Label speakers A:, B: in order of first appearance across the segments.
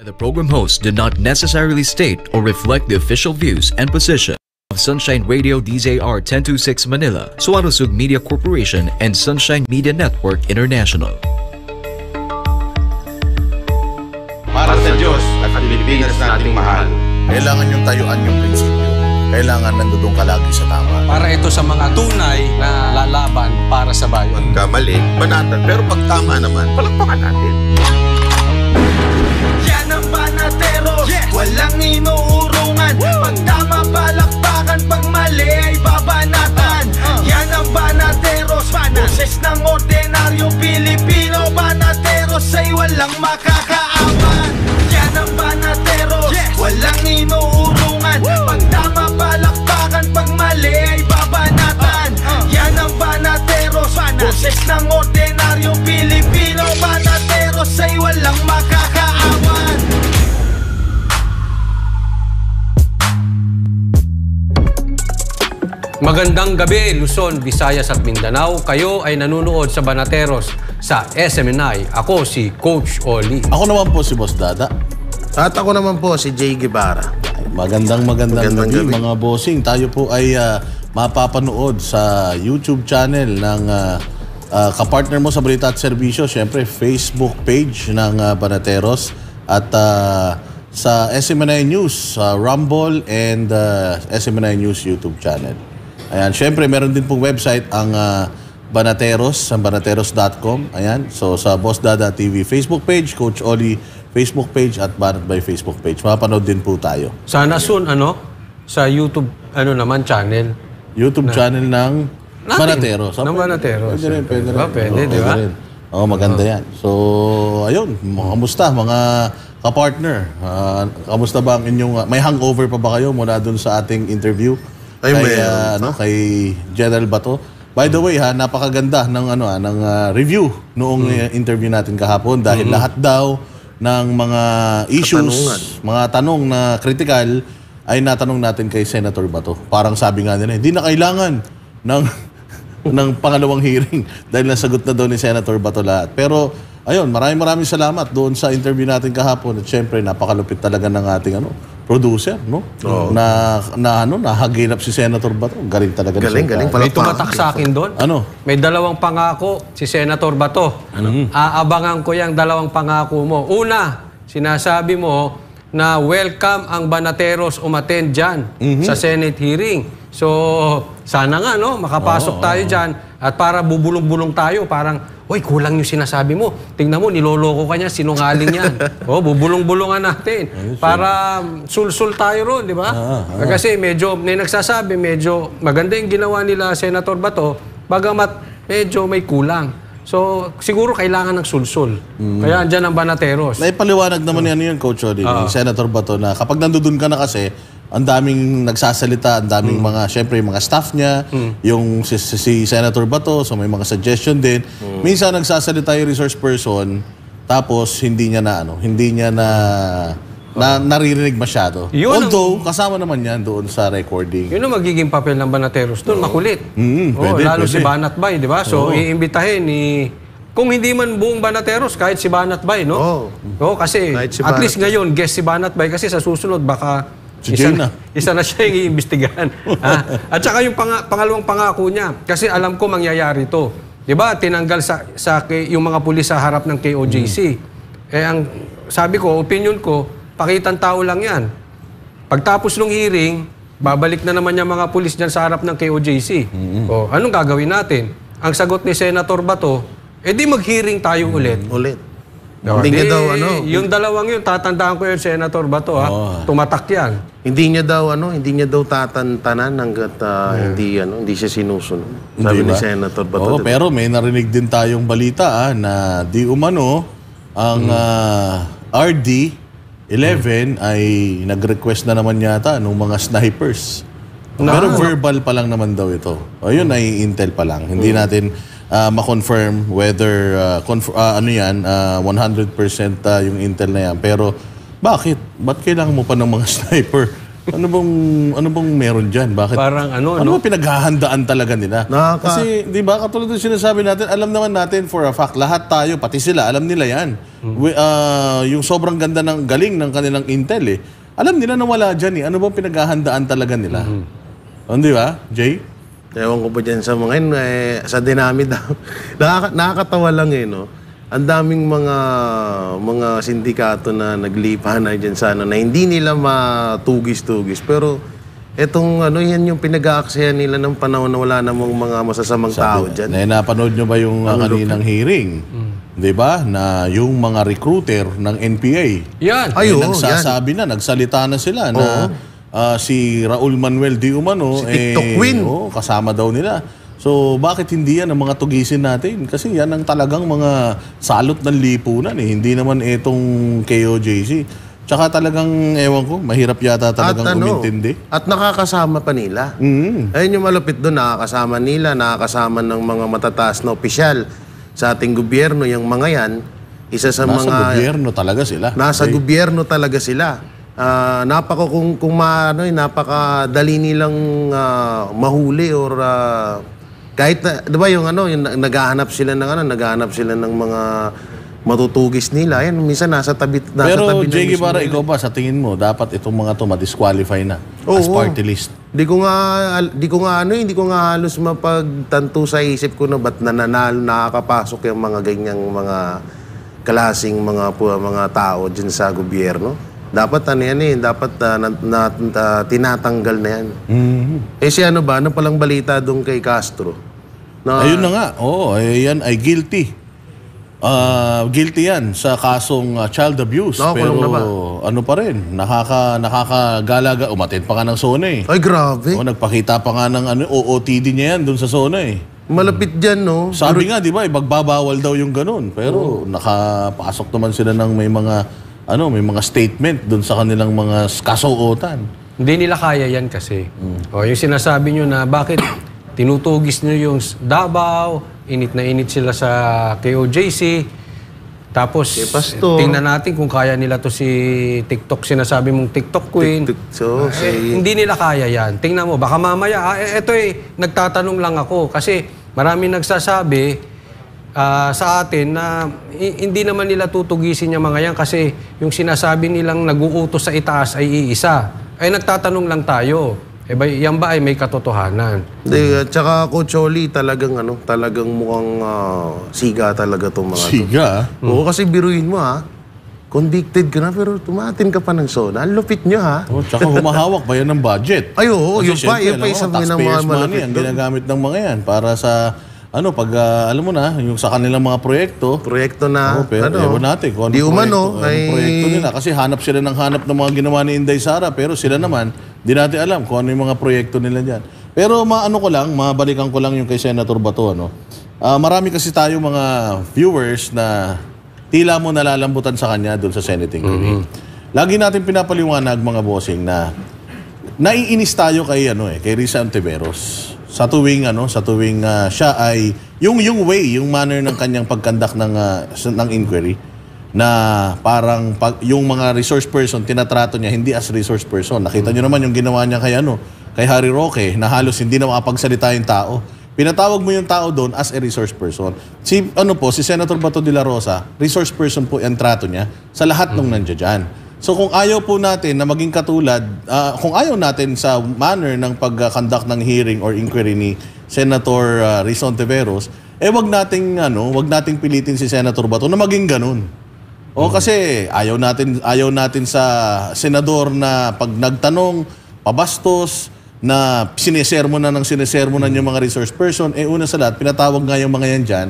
A: The program hosts do not necessarily state or reflect the official views and position of Sunshine Radio DZR 1026 Manila, Suarosug Media Corporation, and Sunshine Media Network International.
B: Para sa Diyos at Pilipinas nating mahal.
C: Kailangan yung tayuan yung prinsipyo. Kailangan nandudong ka lagi sa tama.
D: Para ito sa mga tunay na lalaban para sa bayan.
B: Pagkamali, banatan. Pero pag tama naman, palakpakan natin.
E: Yan ang Banateros, walang inuurungan. Pag tama, palakpakan. Pag mali ay babanatan. Yan ang Banateros, boses ng ordinaryong Pilipino. Banateros ay walang makakaawan. Yan ang Banateros, walang inuurungan. Pag tama, palakpakan. Pag mali ay babanatan. Yan ang Banateros, boses ng ordinaryong Pilipino. Banateros ay walang makakaawan.
D: Magandang gabi, Luzon, Visayas at Mindanao. Kayo ay nanunood sa Banateros sa SMNI. Ako si Coach Oli.
C: Ako naman po si Boss Dada.
B: At ako naman po, si Jay Guevara.
C: Magandang gabi mga bossing. Tayo po ay mapapanood sa YouTube channel ng kapartner mo sa Balita at Serbisyo. Siyempre, Facebook page ng Banateros. At sa SMNI News, Rumble and SMNI News YouTube channel. Ayan, syempre meron din pong website ang Banateros, ang banateros.com. Ayan, so sa Boss Dada TV Facebook page, Coach Oli Facebook page at Banat by Facebook page. Mapanood din po tayo.
D: Sana soon, sa YouTube, channel.
C: YouTube channel ng Banateros.
D: Ng Banateros.
C: Pwede rin.
D: Pwede, di ba?
C: Oo, maganda yan. So, ayun, kamusta mga kapartner? Kamusta ba ang inyong, may hangover pa ba kayo mula dun sa ating interview? Kay General Bato. By the way, napakaganda ng review noong interview natin kahapon dahil lahat daw ng mga issues, mga tanong na critical ay natanong natin kay Senator Bato. Parang sabi nga nila, hindi na kailangan ng pangalawang hearing dahil nasagot na daw ni Senator Bato lahat. Pero ayun, maraming salamat doon sa interview natin kahapon at syempre napakalupit talaga ng ating producer, no? Oh. Nahaginap si Senator Bato. Galing talaga.
B: Galing.
D: May tumatak sa akin doon. May dalawang pangako si Senator Bato. Aabangan ko yung dalawang pangako mo. Una, sinasabi mo na welcome ang Banateros umattend dyan sa Senate hearing. So, sana nga, makapasok tayo dyan at para bubulong-bulong tayo, parang, uy, kulang yung sinasabi mo. Tingnan mo, niloloko ka niya, sinungaling yan. Bubulong-bulungan natin. Para sul-sul tayo ron, di ba? Kasi medyo, may nagsasabi, medyo maganda yung ginawa nila Senator Bato, bagamat medyo may kulang. So, siguro kailangan ng sul-sul. Kaya andyan ang Banateros.
C: Naipaliwanag naman yan, Coach Odi, ni Senator Bato, na kapag nandun ka na kasi, ang daming nagsasalita, ang daming syempre, mga staff niya, yung si Senator Bato, so may mga suggestion din. Minsan nagsasalita yung resource person, tapos hindi niya naririnig masyado. Although, kasama naman yan doon sa recording.
D: Yun ang magiging papel ng Banateros doon, makulit. Lalo si Banat Bay, di ba? So, iimbitahin kung hindi man buong Banateros, kahit si Banat Bay, no? Kasi at least ngayon, guest si Banat Bay, kasi sa susunod, baka isa na siya yung iimbestigahan. At saka yung pangalawang pangako niya, kasi alam ko mangyayari to. Di ba? Tinanggal yung mga pulis sa harap ng KOJC. Ang sabi ko, opinion ko, pakitang tao lang yan. Pagtapos ng hearing, babalik na naman yung mga pulis dyan sa harap ng KOJC. Anong gagawin natin? Ang sagot ni Senator Bato, di mag-hearing tayo ulit. Hindi niya daw yung dalawang yun, tatandaan ko yun, Senator Bato, tumatak yan.
B: Hindi niya daw tatantanan hanggat hindi siya sinusunod. Sabi ni Senator Bato.
C: Pero may narinig din tayong balita na di umano ang RD-11 ay nag-request na naman yata ng mga snipers. Pero verbal pa lang naman daw ito. Yun ay intel pa lang. Hindi natin ma-confirm whether 100% yung intel na yan. Pero bakit? Ba't kailangan mo pa ng mga sniper Ano bang meron dyan? Bakit?
D: Parang ano
C: bang pinaghahandaan talaga nila? Kasi, di ba, katulad ng sinasabi natin, alam naman natin for a fact, lahat tayo, pati sila, alam nila yan. Yung sobrang ganda ng galing ng kanilang intel eh. Alam nila na wala dyan eh. Ano bang pinaghahandaan talaga nila? Di ba, Jay?
B: Ewan ko pa dyan sa mga yun, sa dinamit. Nakakatawa lang eh, no? Ang daming mga sindikato na naglipa na dyan sa na hindi nila matugis-tugis. Pero etong yan yung pinag-aaksayan nila ng panahon na wala namang mga masasamang tao dyan.
C: Napanood nyo ba yung kaninang hearing? Di ba? Na yung mga recruiter ng NPA.
D: Yan.
C: Nagsasabi na, nagsalita na sila na si Raul Manuel Di Umano,
B: si TikTok Queen.
C: Kasama daw nila. So, bakit hindi yan ang mga tugisin natin? Kasi yan ang talagang mga salot ng lipunan eh. Hindi naman itong KOJC. Tsaka talagang, ewan ko, mahirap yata talagang umintindi.
B: At nakakasama pa nila. Ayun yung malupit doon, nakakasama nila, nakakasama ng mga matataas na opisyal sa ating gobyerno. Yung mga yan, isa sa
C: nasa
B: mga...
C: gobyerno talaga sila.
B: Nasa gobyerno talaga sila. Napakadali nilang mahuli or... kahit na, 'di ba yung yung naghahanap sila ng mga matutugis nila. Yan minsan nasa tabi
C: Pero Jay Guevara, ikaw ba sa tingin mo dapat itong mga to ma-disqualify na as party list?
B: Hindi ko nga halos mapagtanto sa isip ko na ba't nananalo nakakapasok yung mga ganyang mga klaseng mga tao diyan sa gobyerno. Dapat dapat tinatanggal na yan. Ano palang balita doon kay Castro?
C: Ayun na nga. Yan ay guilty. Guilty yan sa kasong child abuse. Pero ano pa rin, nakakagalaga. Umatin pa nga ng SONA eh.
B: Ay, grabe.
C: Nagpakita pa nga ng OOTD niya yan doon sa SONA eh.
B: Malapit dyan, no?
C: Sabi nga, di ba, magbabawal daw yung ganun. Pero nakapasok naman sila ng may mga statement doon sa kanilang mga kasuotan.
D: Hindi nila kaya yan kasi. Yung sinasabi nyo na bakit tinutugis nyo yung Davao, init na init sila sa KOJC, tapos tingnan natin kung kaya nila to si TikTok, sinasabi mong TikTok Queen. Hindi nila kaya yan. Tingnan mo, baka mamaya, nagtatanong lang ako kasi marami nagsasabi sa atin na hindi naman nila tutugisin yung mga yan kasi yung sinasabi nilang nag-uutos sa itaas ay iisa. Ay nagtatanong lang tayo. Yan ba ay may katotohanan?
B: Tsaka Coach Oli, talagang mukhang siga talaga itong mga
C: siga?
B: Oo, kasi biruin mo convicted ka na pero tumatin ka pa ng SONA. Ang lupit nyo
C: Tsaka humahawak ba yan ng budget?
B: Ay oo, yun pa isa ng mga malupit
C: ang ginagamit ng mga yan para sa alam mo na, yung sa kanilang mga proyekto na, pero ewan natin kung anong proyekto nila. Kasi hanap sila ng mga ginawa ni Inday Sara, pero sila naman, di natin alam kung ano yung mga proyekto nila dyan. Pero mabalikan ko lang yung kay Senator Bato, marami kasi tayo mga viewers na tila mo nalalambutan sa kanya doon sa Senate inquiry. Lagi natin pinapaliwanag mga bossing na naiinis tayo kay Risa Ontiveros. Sa tuwing siya ay yung manner ng kanyang pagkandak ng inquiry na parang yung mga resource person tinatrato niya hindi as resource person. Nakita niyo naman yung ginawa niya kay Harry Roque na halos hindi na makapagsalita yung tao. Pinatawag mo yung tao doon as a resource person. Si Senator Bato de la Rosa, resource person po yung trato niya sa lahat ng nandiyan. So kung ayaw po natin na maging katulad, kung ayaw natin sa manner ng pag-conduct ng hearing or inquiry ni Senator Risa Ontiveros, wag nating pilitin si Senator Bato na maging ganun. Kasi ayaw natin sa senador na pag nagtanong, pabastos, na sinesermonan yung mga resource person, una sa lahat, pinatawag nga yung mga yan dyan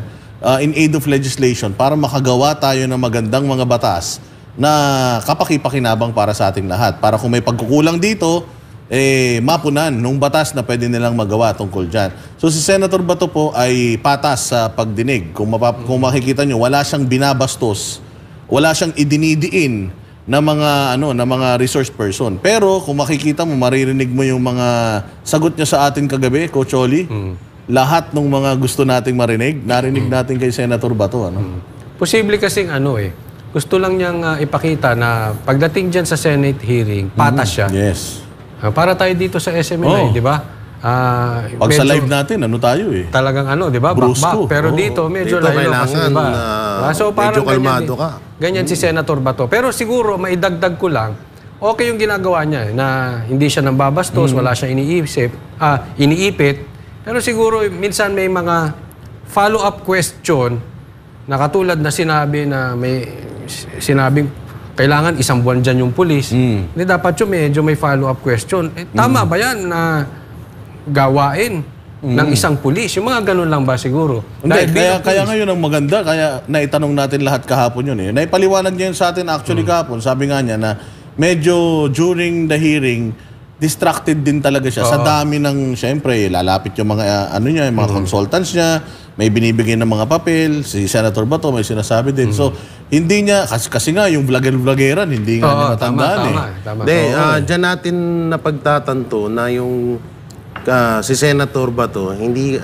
C: in aid of legislation para makagawa tayo ng magandang mga batas na kapaki-pakinabang para sa ating lahat. Para kung may pagkukulang dito, mapunan nung batas na pwede nilang magawa tungkol dyan. So si Senator Bato po ay patas sa pagdinig. Kung makikita nyo, wala siyang binabastos, wala siyang idinidiin na mga resource person. Pero kung makikita mo, maririnig mo yung mga sagot niya sa atin kagabi, Coach Oli. Lahat ng mga gusto nating marinig, narinig natin kay Senator Bato.
D: Posible kasing gusto lang niyang ipakita na pagdating dyan sa Senate hearing, patas siya.
C: Yes.
D: Para tayo dito sa SMNI, di ba?
C: Pag sa live natin, ano tayo eh?
D: Talagang di ba? Back. Pero dito, medyo
B: dito
D: layo kasi, di ba? So, parang
B: medyo kalmado ka.
D: Ganyan si Senator Bato. Pero siguro, maidagdag ko lang, okay yung ginagawa niya na hindi siya nambabastos, wala siya iniipit. Pero siguro, minsan may mga follow-up question na katulad na sinabi na sinabing kailangan 1 buwan dyan yung pulis. Hindi dapat yung medyo may follow-up question. Tama ba yan na gawain ng isang pulis? Yung mga ganun lang ba siguro?
C: Hindi, kaya ngayon ang maganda, kaya naitanong natin lahat kahapon yun eh. Naipaliwanag niya yun sa atin actually kahapon. Sabi nga niya na medyo during the hearing, distracted din talaga siya. Sa dami ng, syempre, lalapit yung mga, yung mga consultants niya, may binibigay ng mga papel, si Senator Bato may sinasabi din. So, hindi niya, kasi nga yung vlogger-vloggeran, hindi nga niya natandaan
D: Tama.
B: Diyan natin napagtatanto na yung si Senator Bato, hindi,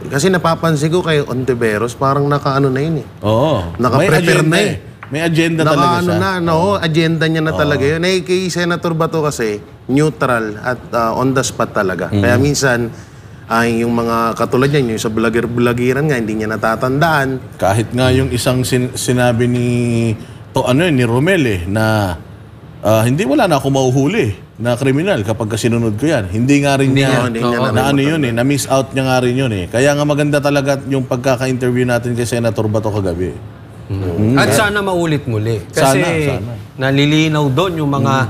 B: kasi napapansin ko kay Ontiveros, parang nakaano na yun eh.
C: Oo.
B: Naka-prepare na eh.
C: May agenda talaga siya.
B: Agenda niya na talaga yun. Kay Senator Bato kasi, neutral at on the spot talaga. Kaya minsan, yung mga katulad niyan, yung sa vlogger-vloggeran nga, hindi niya natatandaan.
C: Kahit nga yung isang sinabi ni Romel na hindi wala na ako mauhuli na kriminal kapag sinunod ko yan. Hindi nga rin niya na-miss out niya nga rin yun eh. Kaya nga maganda talaga yung pagkaka-interview natin kay Senator Bato kagabi.
D: At sana maulit muli. Kasi
C: sana.
D: Nalilinaw doon yung mga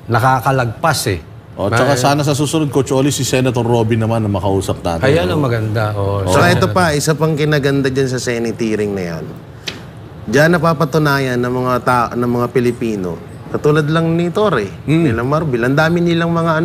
D: nakakalagpas eh.
C: Tsaka sana sa susunod, Coach Oli, si Senator Robin naman na makausap natin.
D: Ayan ang maganda.
B: So ito pa, isa pang kinaganda dyan sa Senate hearing na yan. Diyan napapatunayan ng mga Pilipino. Katulad lang ni Torre, nila Marbil. Ang dami nilang mga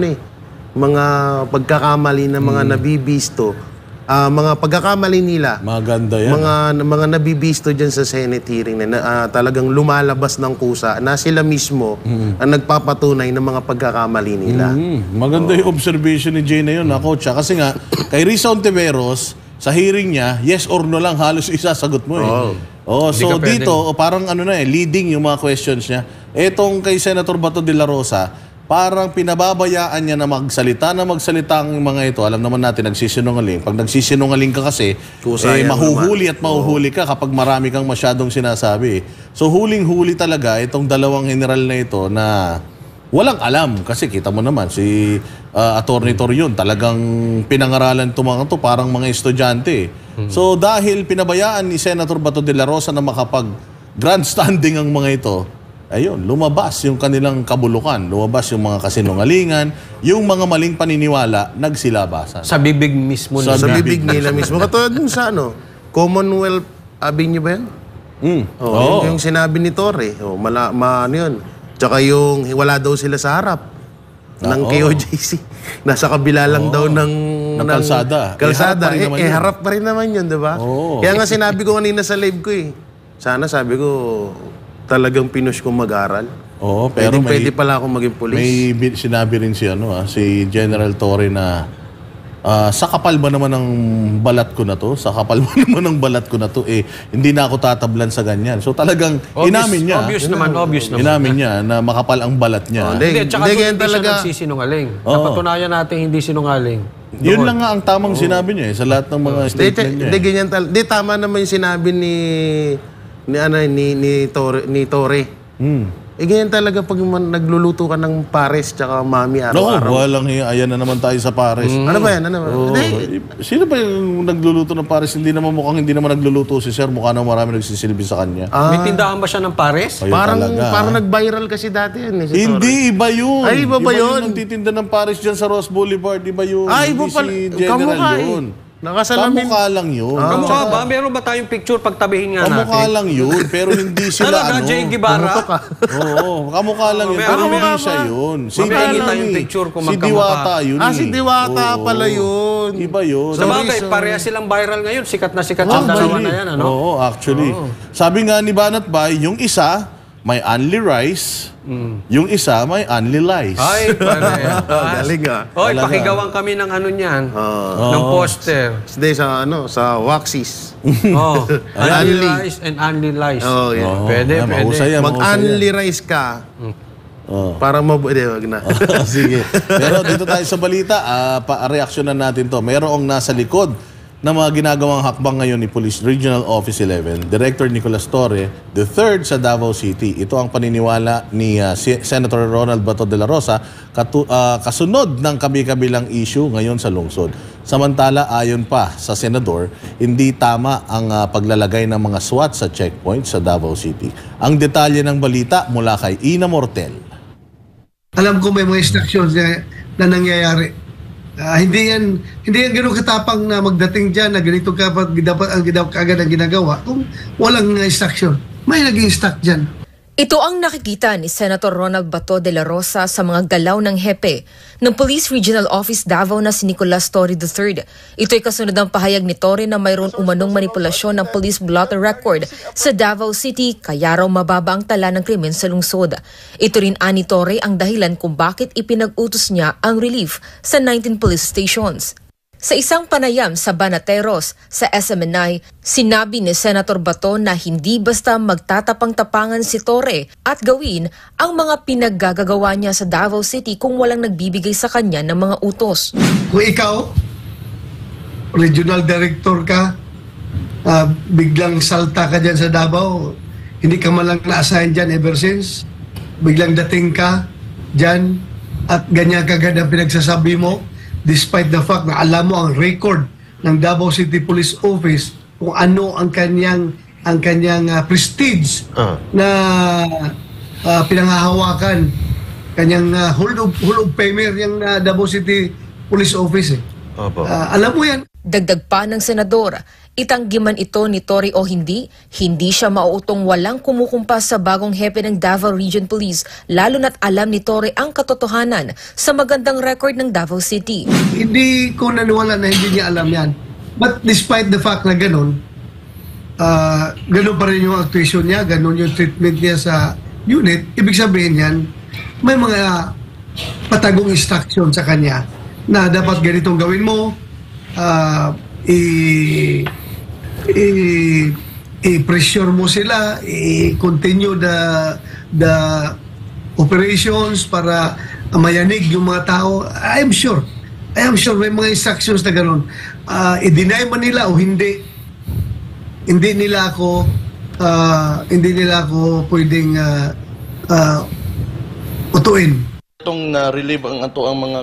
B: mga pagkakamali na mga nabibisto. Mga pagkakamali nila.
C: Maganda yan.
B: Mga nabibisto dyan sa Senate hearing na talagang lumalabas ng kusa na sila mismo ang nagpapatunay ng mga pagkakamali nila.
C: Maganda yung observation ni Jay na yun, Coach. Kasi nga, kay Risa Ontiveros, sa hearing niya, yes or no lang halos isasagot mo eh. So dito, parang leading yung mga questions niya. Etong kay Senator Bato de la Rosa, parang pinababayaan niya na magsalita ang mga ito. Alam naman natin, nagsisinungaling. Pag nagsisinungaling ka kasi, mahuhuli at mahuhuli ka kapag marami kang masyadong sinasabi. So huling-huli talaga itong dalawang general na ito na walang alam. Kasi kita mo naman, si Attorney Torion, talagang pinangaralan ito mga ito, parang mga estudyante. So dahil pinabayaan ni Senator Bato de la Rosa na makapag-grandstanding ang mga ito, ayun, lumabas yung kanilang kabulukan, lumabas yung mga kasinungalingan, yung mga maling paniniwala, nagsilabasan.
D: Sa bibig mismo nila.
B: Sa bibig nila mismo. Katulad dun sa Commonwealth Avenue ba yan? Yung sinabi ni Torre. Yun. Tsaka yung wala daw sila sa harap ng KOJC. Nasa kabila lang daw ng
C: kalsada.
B: Harap pa rin naman yun, di ba? Kaya nga sinabi ko kanina sa live ko sana sabi ko, talagang pinush kong mag-aral.
C: Pero
B: pwede pala akong maging pulis.
C: May sinabi rin si General Torre na sa kapal ba naman ng balat ko na to? Sa kapal ba naman ng balat ko na to? Hindi na ako tatablan sa ganyan. So talagang inamin niya.
D: Obvious naman.
C: Inamin niya na makapal ang balat niya.
D: Tsaka doon hindi siya nagsisinungaling. Napatunayan natin hindi sinungaling.
C: Yun lang nga ang tamang sinabi niya sa lahat ng mga statement niya.
B: Hindi ganyan talaga. Hindi, tama naman yung sinabi ni Torre. Ganyan talaga pag nagluluto ka ng pares tsaka mami araw-araw.
C: Walang ayan na naman tayo sa pares.
B: Ano ba yan?
C: Sino ba yung nagluluto ng pares? Hindi naman nagluluto si Sir. Mukha nang marami nagsisilbi sa kanya.
D: May tindahan ba siya ng pares?
B: Parang nag-viral kasi dati yan.
C: Hindi, iba yun.
B: Ay, iba ba yun?
C: Iba yung nagtitinda ng pares dyan sa Ross Boulevard. Iba yun.
B: Iba pala.
C: Si General yun.
B: Nakasalamin.
C: Kamukha lang yun.
D: Kamukha ba? Meron ba tayong picture pagtabihin nga natin?
C: Kamukha lang yun, pero hindi sila
D: Talaga, Jay Guevara?
C: Oo, kamukha lang yun, pero hindi siya yun.
D: Mapahingi tayong picture kung
C: si Diwata yun.
B: Si Diwata pala yun.
C: Iba yun.
D: Sa bagay, pareha silang viral ngayon. Sikat na sikat yung dalawa na yan,
C: Oo, actually. Sabi nga ni Banat Bay, yung isa, may only rice. Yung isa, may only lies.
D: Ay, pareha.
B: Galing
D: pakigawan kami ng niyan. Ng poster.
B: Hindi, sa Waxis.
D: Only rice and only lies.
B: Pwede.
C: Mahusay yan.
B: Mag-only rice ka. Para wag na.
C: Sige. Pero dito tayo sa balita, reaksyonan natin to. Mayroong nasa likod ng mga ginagawang hakbang ngayon ni Police Regional Office 11, Director Nicolas Torre, the third sa Davao City. Ito ang paniniwala ni Senator Ronald Bato de la Rosa, kasunod ng kabi-kabilang issue ngayon sa lungsod. Samantala, ayon pa sa senador, hindi tama ang paglalagay ng mga SWAT sa checkpoint sa Davao City. Ang detalye ng balita mula kay Ina Mortel.
F: Alam ko may mga instructions na nangyayari. Hindi yan gano'ng katapang na magdating dyan na ganito dapat agad ang ginagawa kung walang instruction. May nag-instruct dyan.
G: Ito ang nakikita ni Senator Ronald Bato de la Rosa sa mga galaw ng hepe ng Police Regional Office Davao na si Nicolas Torre III. Ito'y kasunod ng pahayag ni Torre na mayroon umanong manipulasyon ng police blotter record sa Davao City kaya raw mababa ang tala ng krimen sa lungsod. Ito rin ani Torre ang dahilan kung bakit ipinag-utos niya ang relief sa 19 police stations. Sa isang panayam sa Banateros sa SMNI, sinabi ni Senator Bato na hindi basta magtatapang-tapangan si Torre at gawin ang mga pinaggagawa niya sa Davao City kung walang nagbibigay sa kanya ng mga utos.
F: Kung ikaw, regional director ka, biglang salta ka dyan sa Davao, hindi ka man lang na-assign dyan ever since, biglang dating ka dyan at ganyan kagad ang pinagsasabi mo, despite the fact na alam mo ang record ng Davao City Police Office kung ano ang kanyang prestige na pinanghahawakan, kanyang hold of famer yung Davao City Police Office. Alam mo yan.
G: Dagdag pa ng senador, itanggi man ito ni Torre o hindi siya mauutong walang kumukumpas sa bagong hepe ng Davao Region Police, lalo na't alam ni Torre ang katotohanan sa magandang record ng Davao City.
F: Hindi ko naniwala na hindi niya alam yan. But despite the fact na ganun pa rin yung actuation niya, ganun yung treatment niya sa unit, ibig sabihin yan, may mga patagong instruction sa kanya na dapat ganitong gawin mo, i-pressure mo sila, i-continue the operations para mayanig yung mga tao. I am sure may mga instructions na gano'n. I-deny man nila o hindi nila ako pwedeng utuin.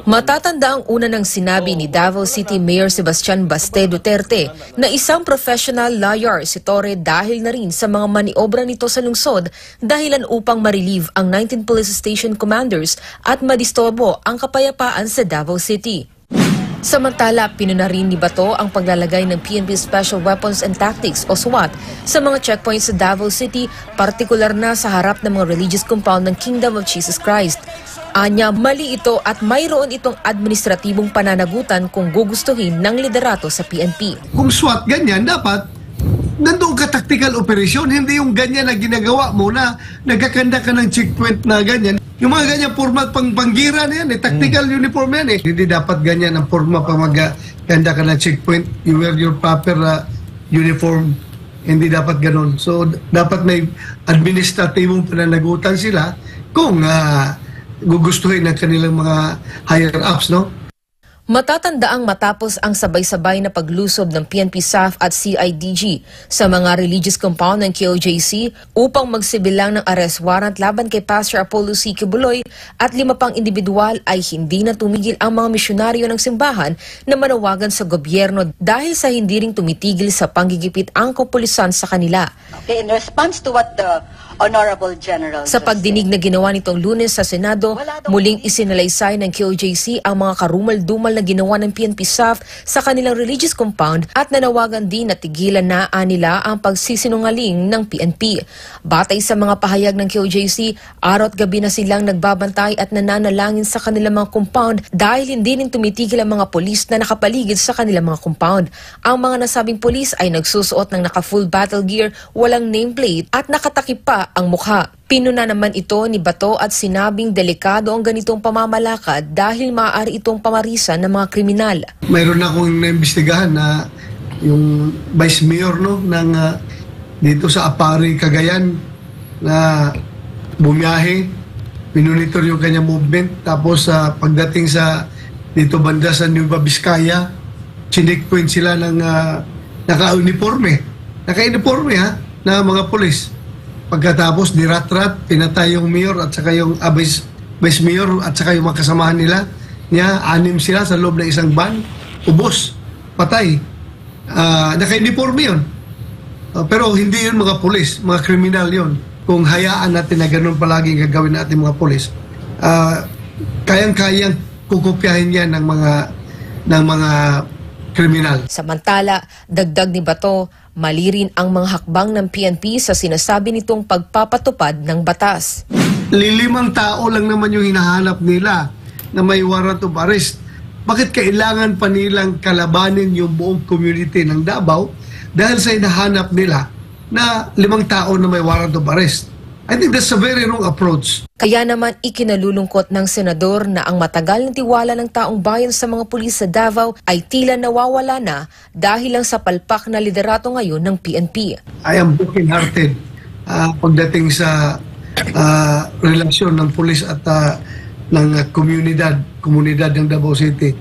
G: Matatanda ang una ng sinabi ni Davao City Mayor Sebastian Baste Duterte na isang professional lawyer si Torre dahil na rin sa mga maniobra nito sa lungsod dahilan upang ma-relieve ang 19 police station commanders at madistorbo ang kapayapaan sa Davao City. Samantala, pinuna rin ni Bato ang paglalagay ng PNP Special Weapons and Tactics o SWAT sa mga checkpoints sa Davao City, partikular na sa harap ng mga religious compound ng Kingdom of Jesus Christ. Anya, mali ito at mayroon itong administratibong pananagutan kung gugustuhin ng liderato sa PNP.
F: Kung SWAT ganyan, dapat nandoon ka tactical operation, hindi yung ganyan na ginagawa mo na nagkakanda ka ng checkpoint na ganyan. Yung mga ganyan format panggira na yan, tactical uniform yan . Hindi dapat ganyan ang forma pang magkanda ka ng checkpoint. You wear your proper uniform. Hindi dapat ganun. So, dapat may administratibong pananagutan sila kung gugustuhin ng kanilang mga higher-ups, no?
G: Matatandaang matapos ang sabay-sabay na paglusob ng PNP SAF at CIDG sa mga religious compound ng KOJC upang magsibilang ng arrest warrant laban kay Pastor Apollo C. Kibuloy at 5 pang individual ay hindi na tumigil ang mga misyonaryo ng simbahan na manawagan sa gobyerno dahil sa hindi ring tumitigil sa panggigipit ang kapulisan sa kanila.
H: In response to what the Honorable General
G: sa pagdinig na ginawa nitong Lunes sa Senado, muling isinalaysay ng KOJC ang mga karumal-dumal na ginawa ng PNP SAF sa kanilang religious compound at nanawagan din na tigilan na nila ang pagsisinungaling ng PNP. Batay sa mga pahayag ng KOJC, araw at gabi na silang nagbabantay at nananalangin sa kanilang mga compound dahil hindi rin tumitigil ang mga polis na nakapaligid sa kanilang mga compound. Ang mga nasabing polis ay nagsusuot ng naka-full battle gear, walang nameplate at nakatakip pa ang mukha. Pinuna naman ito ni Bato at sinabing delikado ang ganitong pamamalakad dahil maaari itong pamarisan ng mga kriminal.
F: Mayroon na akong naimbestigahan na yung Vice Mayor ng dito sa Apari, Cagayan na bumiyahe minonitor yung kanyang movement. Tapos pagdating sa dito banda sa Nueva Vizcaya, chinikpoint sila ng naka-uniforme ha, na mga pulis. Pagkatapos nirat-rat, pinatay yung mayor at saka yung vice mayor at saka yung mga kasamahan nila. 6 sila sa loob ng isang van, ubos, patay. Naka-uniforme yun. Pero hindi yun mga pulis, mga kriminal yun. Kung hayaan natin na ganun palagi gagawin natin mga pulis, kayang-kayang kukopyahin yan ng mga kriminal.
G: Samantala, dagdag ni Bato, mali rin ang mga hakbang ng PNP sa sinasabi nitong pagpapatupad ng batas.
F: 5 tao lang naman yung hinahanap nila na may warrant of arrest. Bakit kailangan pa nilang kalabanin yung buong community ng Davao dahil sa hinahanap nila na 5 tao na may warrant of arrest? I think that's a very wrong approach.
G: Kaya naman ikinalulungkot ng senador na ang matagal na tiwala ng taong bayan sa mga pulis sa Davao ay tila nawawala na dahil lang sa palpak na liderato ngayon ng PNP.
F: I am broken-hearted pagdating sa relasyon ng pulis at ng komunidad ng Davao City.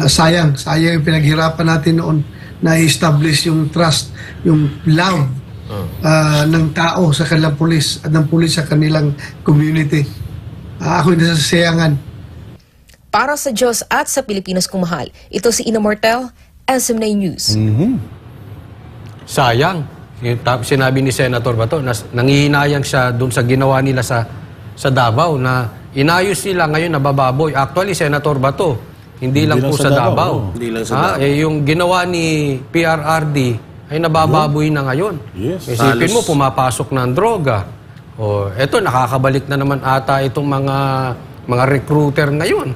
F: Sayang yung pinaghirapan natin noon na i-establish yung trust, yung love ng tao sa kanilang pulis at ng pulis sa kanilang community. Ako'y nasasayangan.
G: Para sa Diyos at sa Pilipinas kung mahal, ito si Ina Mortel, SM9 News.
D: Sayang. Sinabi ni Senator Bato, nangihinayang siya doon sa ginawa nila sa Davao na inayos nila ngayon na bababoy. Actually, Senator Bato, hindi lang po sa Davao.
B: Hindi lang sa Davao.
D: Yung ginawa ni PRRD ay nabababoy na ngayon.
C: Yes.
D: Isipin mo, pumapasok na ang droga. Eto, nakakabalik na naman ata itong mga recruiter ngayon.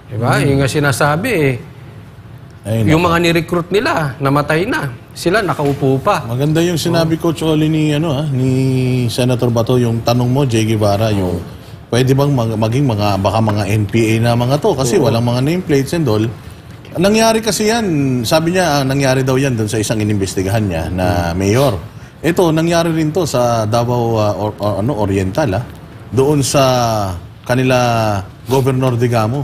D: Diba? Yung nga sinasabi, yung mga ni-recruit nila, namatay na. Sila nakaupo pa.
C: Maganda yung sinabi Coach Oli ni Senator Bato, yung tanong mo, Jay Guevara, yung pwede bang maging baka mga NPA na mga to kasi walang mga nameplates and all. Nangyari kasi yan, sabi niya, nangyari daw yan doon sa isang inimbestigahan niya na mayor. Ito, nangyari rin to sa Davao Oriental, doon sa kanila Governor Digamo.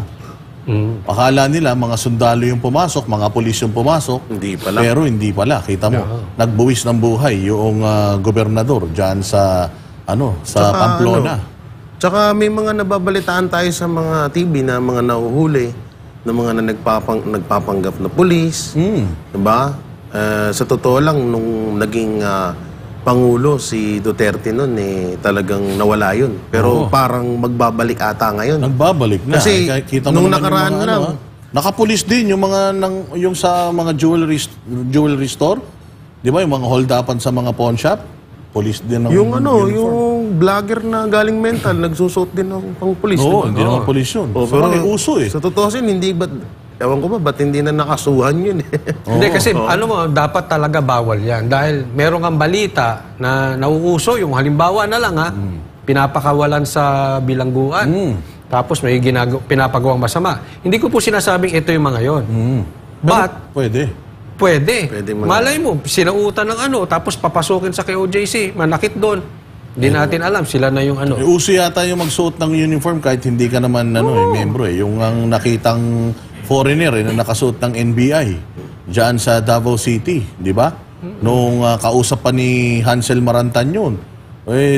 C: Akala nila mga sundalo yung pumasok, mga pulis yung pumasok.
B: Hindi pala.
C: Pero hindi pala, kita mo. Nagbuwis ng buhay yung gobernador diyan sa Pamplona.
B: Tsaka may mga nababalitaan tayo sa mga TV na mga nahuhuli, na mga nagpapanggap na pulis. Diba? Sa totoo lang, nung naging Pangulo si Duterte noon, talagang nawala yun. Pero parang magbabalik ata ngayon.
C: Nagbabalik na.
B: Kasi
C: kita mo
B: nung nakaraan na.
C: Nakapulis din yung mga yung sa mga jewelry store. Di ba yung mga hold-upan sa mga pawn shop? Police din ng
B: yung yung vlogger na galing mental, nagsusot din ng pang-pulis.
C: Oo, hindi naman pulis yun.
B: Pero
C: uso
B: sa totoo sin, hindi ewan ko ba, ba't hindi na nakasuhan yun
D: Hindi, kasi dapat talaga bawal yan. Dahil meron kang balita na nauuso, yung halimbawa na lang pinapakawalan sa bilangguan. Tapos may pinapagawang masama. Hindi ko po sinasabing ito yung mga yon. But, Pwede. Malay mo, sinautan ng tapos papasukin sa KOJC, manakit doon. Hindi natin alam, sila na yung
C: Uso yata yung magsuot ng uniform kahit hindi ka naman membro Yung ang nakitang foreigner na nakasuot ng NBI diyan sa Davao City, di ba? Nung kausap pa ni Hansel Marantan yun,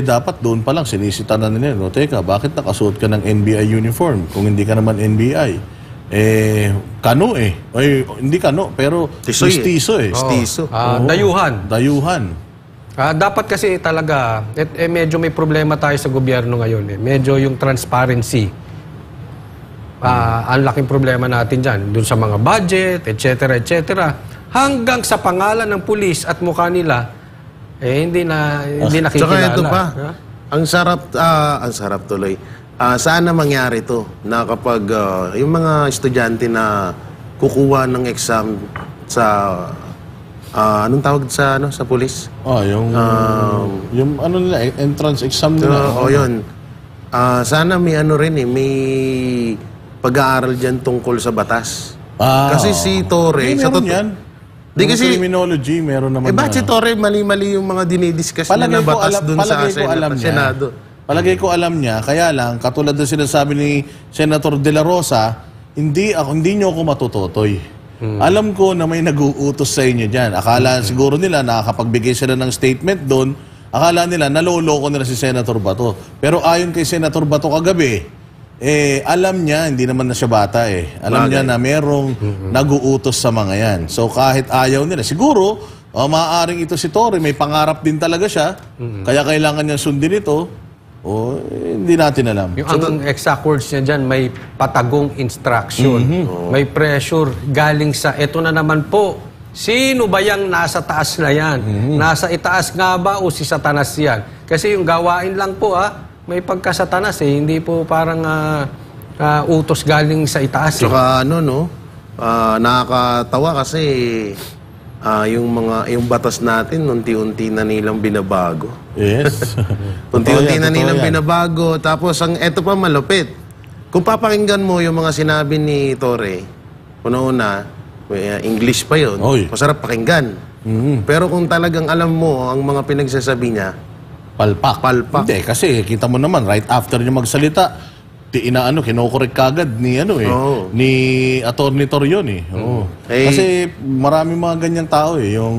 C: dapat doon pa lang sinisita na nila. No, teka, bakit nakasuot ka ng NBI uniform kung hindi ka naman NBI? Kano hindi kano, pero stiso
B: Stiso.
C: Dayuhan.
D: Dapat kasi talaga, medyo may problema tayo sa gobyerno ngayon. Medyo yung transparency. Ang laking problema natin dyan. Doon sa mga budget, etc. Hanggang sa pangalan ng pulis at mukha nila, hindi nakikilala.
B: Tsaka ito pa, ang sarap tuloy. Sana mangyari to na kapag yung mga estudyante na kukuha ng exam sa anong tawag sa pulis?
C: Yung nila, entrance exam nila.
B: Yun. Sana may may pag-aaral dyan tungkol sa batas. Kasi si Torre...
C: meron yan.
B: Di kasi...
C: Criminology, meron naman
B: bakit si Torre mali-mali yung mga dinidiscuss niya na batas dun sa Senado?
C: Palagay ko alam niya, kaya lang, katulad ng sinasabi ni Senator De La Rosa, hindi niyo ako matutotoy. Alam ko na may nag-uutos sa inyo dyan. Akala siguro nila nakakapagbigay sila ng statement doon, akala nila naloloko nila si Senator Bato. Pero ayon kay Senator Bato kagabi, alam niya, hindi naman na siya bata Alam niya na merong nag-uutos sa mga yan. So kahit ayaw nila, siguro, maaaring ito si Torre, may pangarap din talaga siya, kaya kailangan niya sundin ito, hindi natin alam.
D: Ang exact words niya dyan, may patagong instruction, may pressure galing sa, eto na naman po, sino ba yung nasa taas na yan? Nasa itaas nga ba o si Satanas yan? Kasi yung gawain lang po, may pagka-Satanas hindi po parang utos galing sa itaas.
B: Tsaka nakakatawa kasi yung batas natin unti-unti na nilang binabago.
C: Yes.
B: Unti-unti na nilang binabago. Tapos eto pa malupit. Kung papakinggan mo yung mga sinabi ni Torre, una-una, English pa yun. Masarap pakinggan. Pero kung talagang alam mo ang mga pinagsasabi niya,
C: palpak. Hindi, kasi kita mo naman, right after niya magsalita, kinokorek kagad ni ni Atty. Torion Kasi maraming mga ganyang tao yung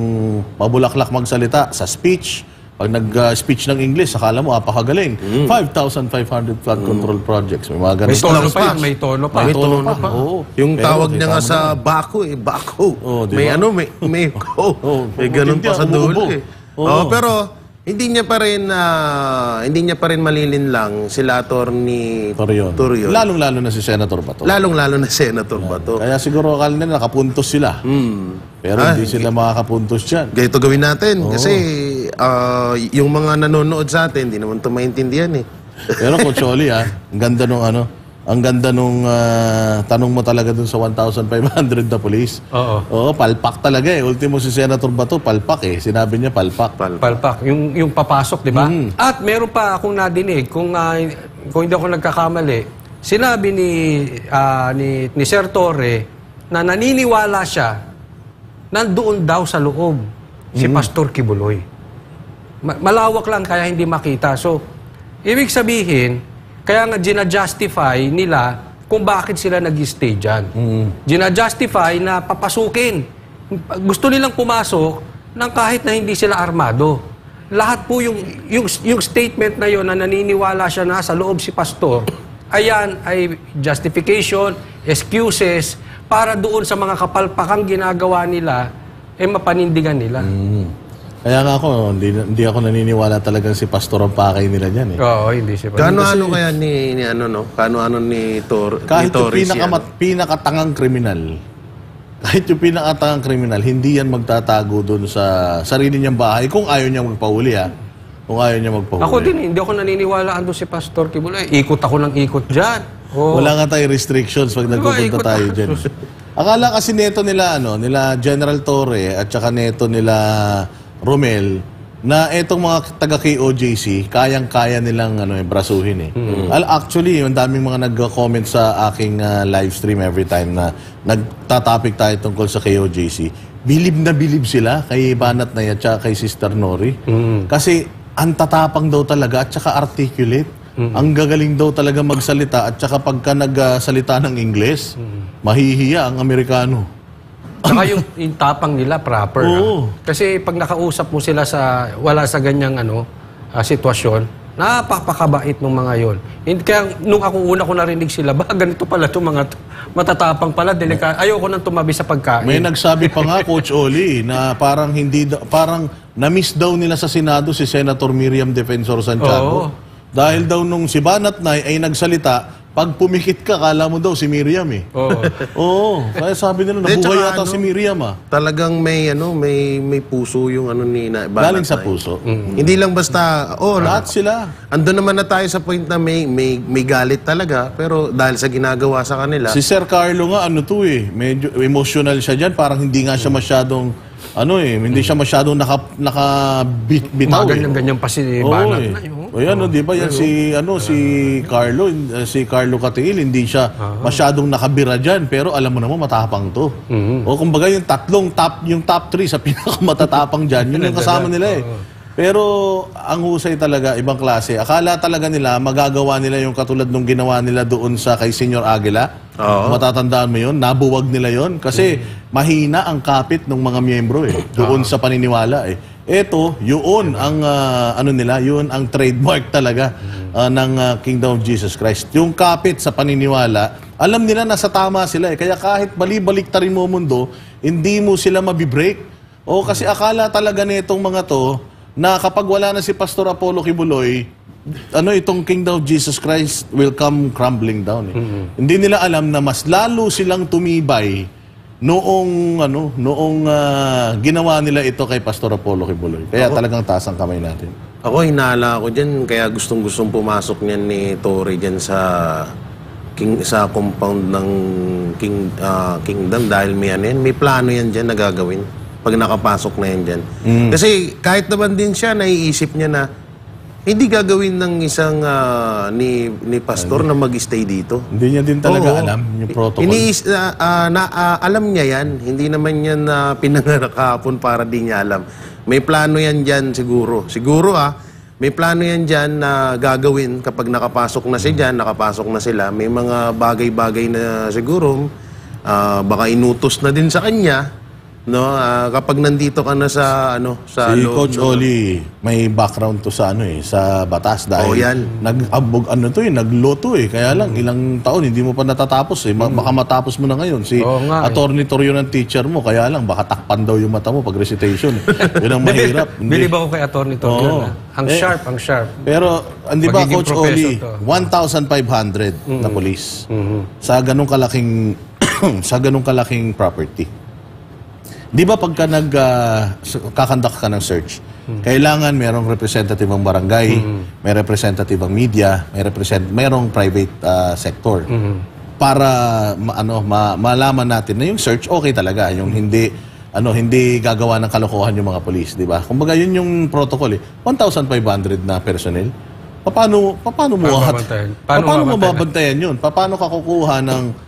C: mabulaklak magsalita sa speech. Pag nag-speech ng English, akala mo apakagaling. 5,500 flood control projects. May mga ganun.
D: May tono pa.
B: Yung tawag niya nga sa bako Diba? May ganun pa sa dulo pero hindi niya pa rin malilinlang sila Atty. Torion.
C: Lalong-lalo na si Senator Bato.
B: Lalong-lalo na Senator Bato.
C: Kaya siguro akala nila nakapuntos sila. Pero hindi sila makakapuntos dyan.
B: Ganito gawin natin. Kasi yung mga nanonood sa atin, hindi naman ito maintindihan
C: Pero Coach Oli, ang ganda nung tanong mo talaga dun sa 1,500 na police. Oo, palpak talaga Ultimo si Senator Bato, palpak Sinabi niya palpak.
D: Palpak. Yung papasok, di ba? At meron pa akong nadinig, kung hindi ako nagkakamali, sinabi ni Sir Torre na naniniwala siya nandoon daw sa loob si Pastor Kibuloy. Malawak lang kaya hindi makita. So, ibig sabihin, kaya nga gina-justify nila kung bakit sila nag-stay dyan. Gina-justify na papasukin. Gusto nilang pumasok ng kahit na hindi sila armado. Lahat po yung statement na yon na naniniwala siya na sa loob si Pastor, ayan ay justification, excuses, para doon sa mga kapalpakang ginagawa nila, mapanindigan nila.
C: Kaya nga ako, hindi ako naniniwala talagang si Pastor ang pakay nila dyan
D: Oo, hindi siya.
B: Kano-ano kaya Kano-ano ni Torres?
C: Kahit yung pinakatangang kriminal, hindi yan magtatago doon sa sarili niyang bahay kung ayaw niya magpahuli Kung ayaw niya magpahuli.
D: Ako din, hindi ako naniniwala doon si Pastor Kibuloy. Ikot ako ng ikot dyan.
C: Wala nga tayo restrictions pag nagpupunta tayo dyan. Akala kasi neto nila, nila General Torre at saka neto nila Romel, na etong mga taga-KOJC, kayang-kaya nilang brasuhin Actually, yung daming mga nag-comment sa aking live stream every time na nagtatopic tayo tungkol sa KOJC. Bilib na bilib sila kay Banat na at kay Sister Nori. Kasi ang tatapang daw talaga at saka articulate. Ang gagaling daw talaga magsalita at saka pagka nagsalita ng Ingles, mahihiya ang Amerikano.
D: Saka yung tapang nila proper. Kasi pag nakausap mo sila wala sa ganyang sitwasyon, napakabait ng mga yon. Kaya nung ako una ko narinig sila, ganito pala itong mga matatapang pala, ayoko nang tumabi sa pagkain.
C: May nagsabi pa nga, Coach Oli, na parang na-miss daw nila sa Senado si Senator Miriam Defensor Santiago. Dahil daw nung si Banat Nay ay nagsalita, pag pumikit ka, kala mo daw si Miriam kaya sabi nila, nabuhay yata si Miriam
B: Talagang may puso yung ni Banat.
C: Galing sa puso.
B: Hindi lang basta,
C: lahat sila.
B: Andun naman na tayo sa point na may galit talaga, pero dahil sa ginagawa sa kanila.
C: Si Sir Carlo nga, medyo emotional siya dyan, parang hindi nga siya masyadong, hindi siya masyadong nakabitaw.
D: Ganyan pa si Banat na
C: di ba yan si Carlo Catil, hindi siya masyadong nakabira diyan, pero alam mo naman matapang 'to. Kumbaga yung top 3 sa pinakamatatapang diyan, yun yung kasama nila Pero ang husay talaga, ibang klase. Akala talaga nila, magagawa nila yung katulad nung ginawa nila doon sa kay Senyor Aguila. Matatandaan mo yun, nabuwag nila yun. Kasi mahina ang kapit ng mga miyembro doon sa paniniwala Ito, yun ang ano nila, yun ang trademark talaga ng Kingdom of Jesus Christ. Yung kapit sa paniniwala, alam nila nasa tama sila Kaya kahit bali-baliktarin mo mundo, hindi mo sila mabibreak. Kasi akala talaga nitong mga to na kapag wala na si Pastor Apollo Kibuloy, itong Kingdom of Jesus Christ will come crumbling down. Hindi nila alam na mas lalo silang tumibay noong ginawa nila ito kay Pastor Apollo Kibuloy. Kaya talagang taas ang kamay natin.
B: Ako, hinala ako dyan, kaya gustong-gustong pumasok niyan ni Torre dyan sa compound ng Kingdom dahil may plano yan dyan na gagawin pag nakapasok na yan dyan. Kasi kahit naman din siya, naiisip niya na hindi gagawin ng isang ni pastor na mag-stay dito.
C: Hindi niya din talaga alam yung protocol.
B: Alam niya yan. Hindi naman yan pinanganak kahapon para di niya alam. May plano yan dyan siguro. Siguro may plano yan dyan na gagawin kapag nakapasok na siya dyan, nakapasok na sila. May mga bagay-bagay na siguro baka inutos na din sa kanya. Kapag nandito ka na sa sa
C: si Coach Oli may background to sa sa batas dahil nag-abog nagloto kaya lang ilang taon hindi mo pa natatapos baka matapos mo na ngayon si attorney Torrio ng teacher mo kaya lang baka takpan daw yung mata mo pag recitation yun ang mahirap.
D: Bilib ako kay attorney Torrio ang sharp pero
C: hindi ba Coach Oli 1,500 na police sa ganung kalaking sa ganung kalaking property. Di ba pagka kakandak ka ng search, kailangan merong representative ng barangay, may representative ng media, merong private sector. Para malaman natin na yung search okay talaga, yung hindi gagawa ng kalokohan yung mga police, di ba? Kumbaga yun yung protocol 1,500 na personnel. Paano mo babantayan yun? Paano ka kukuha ng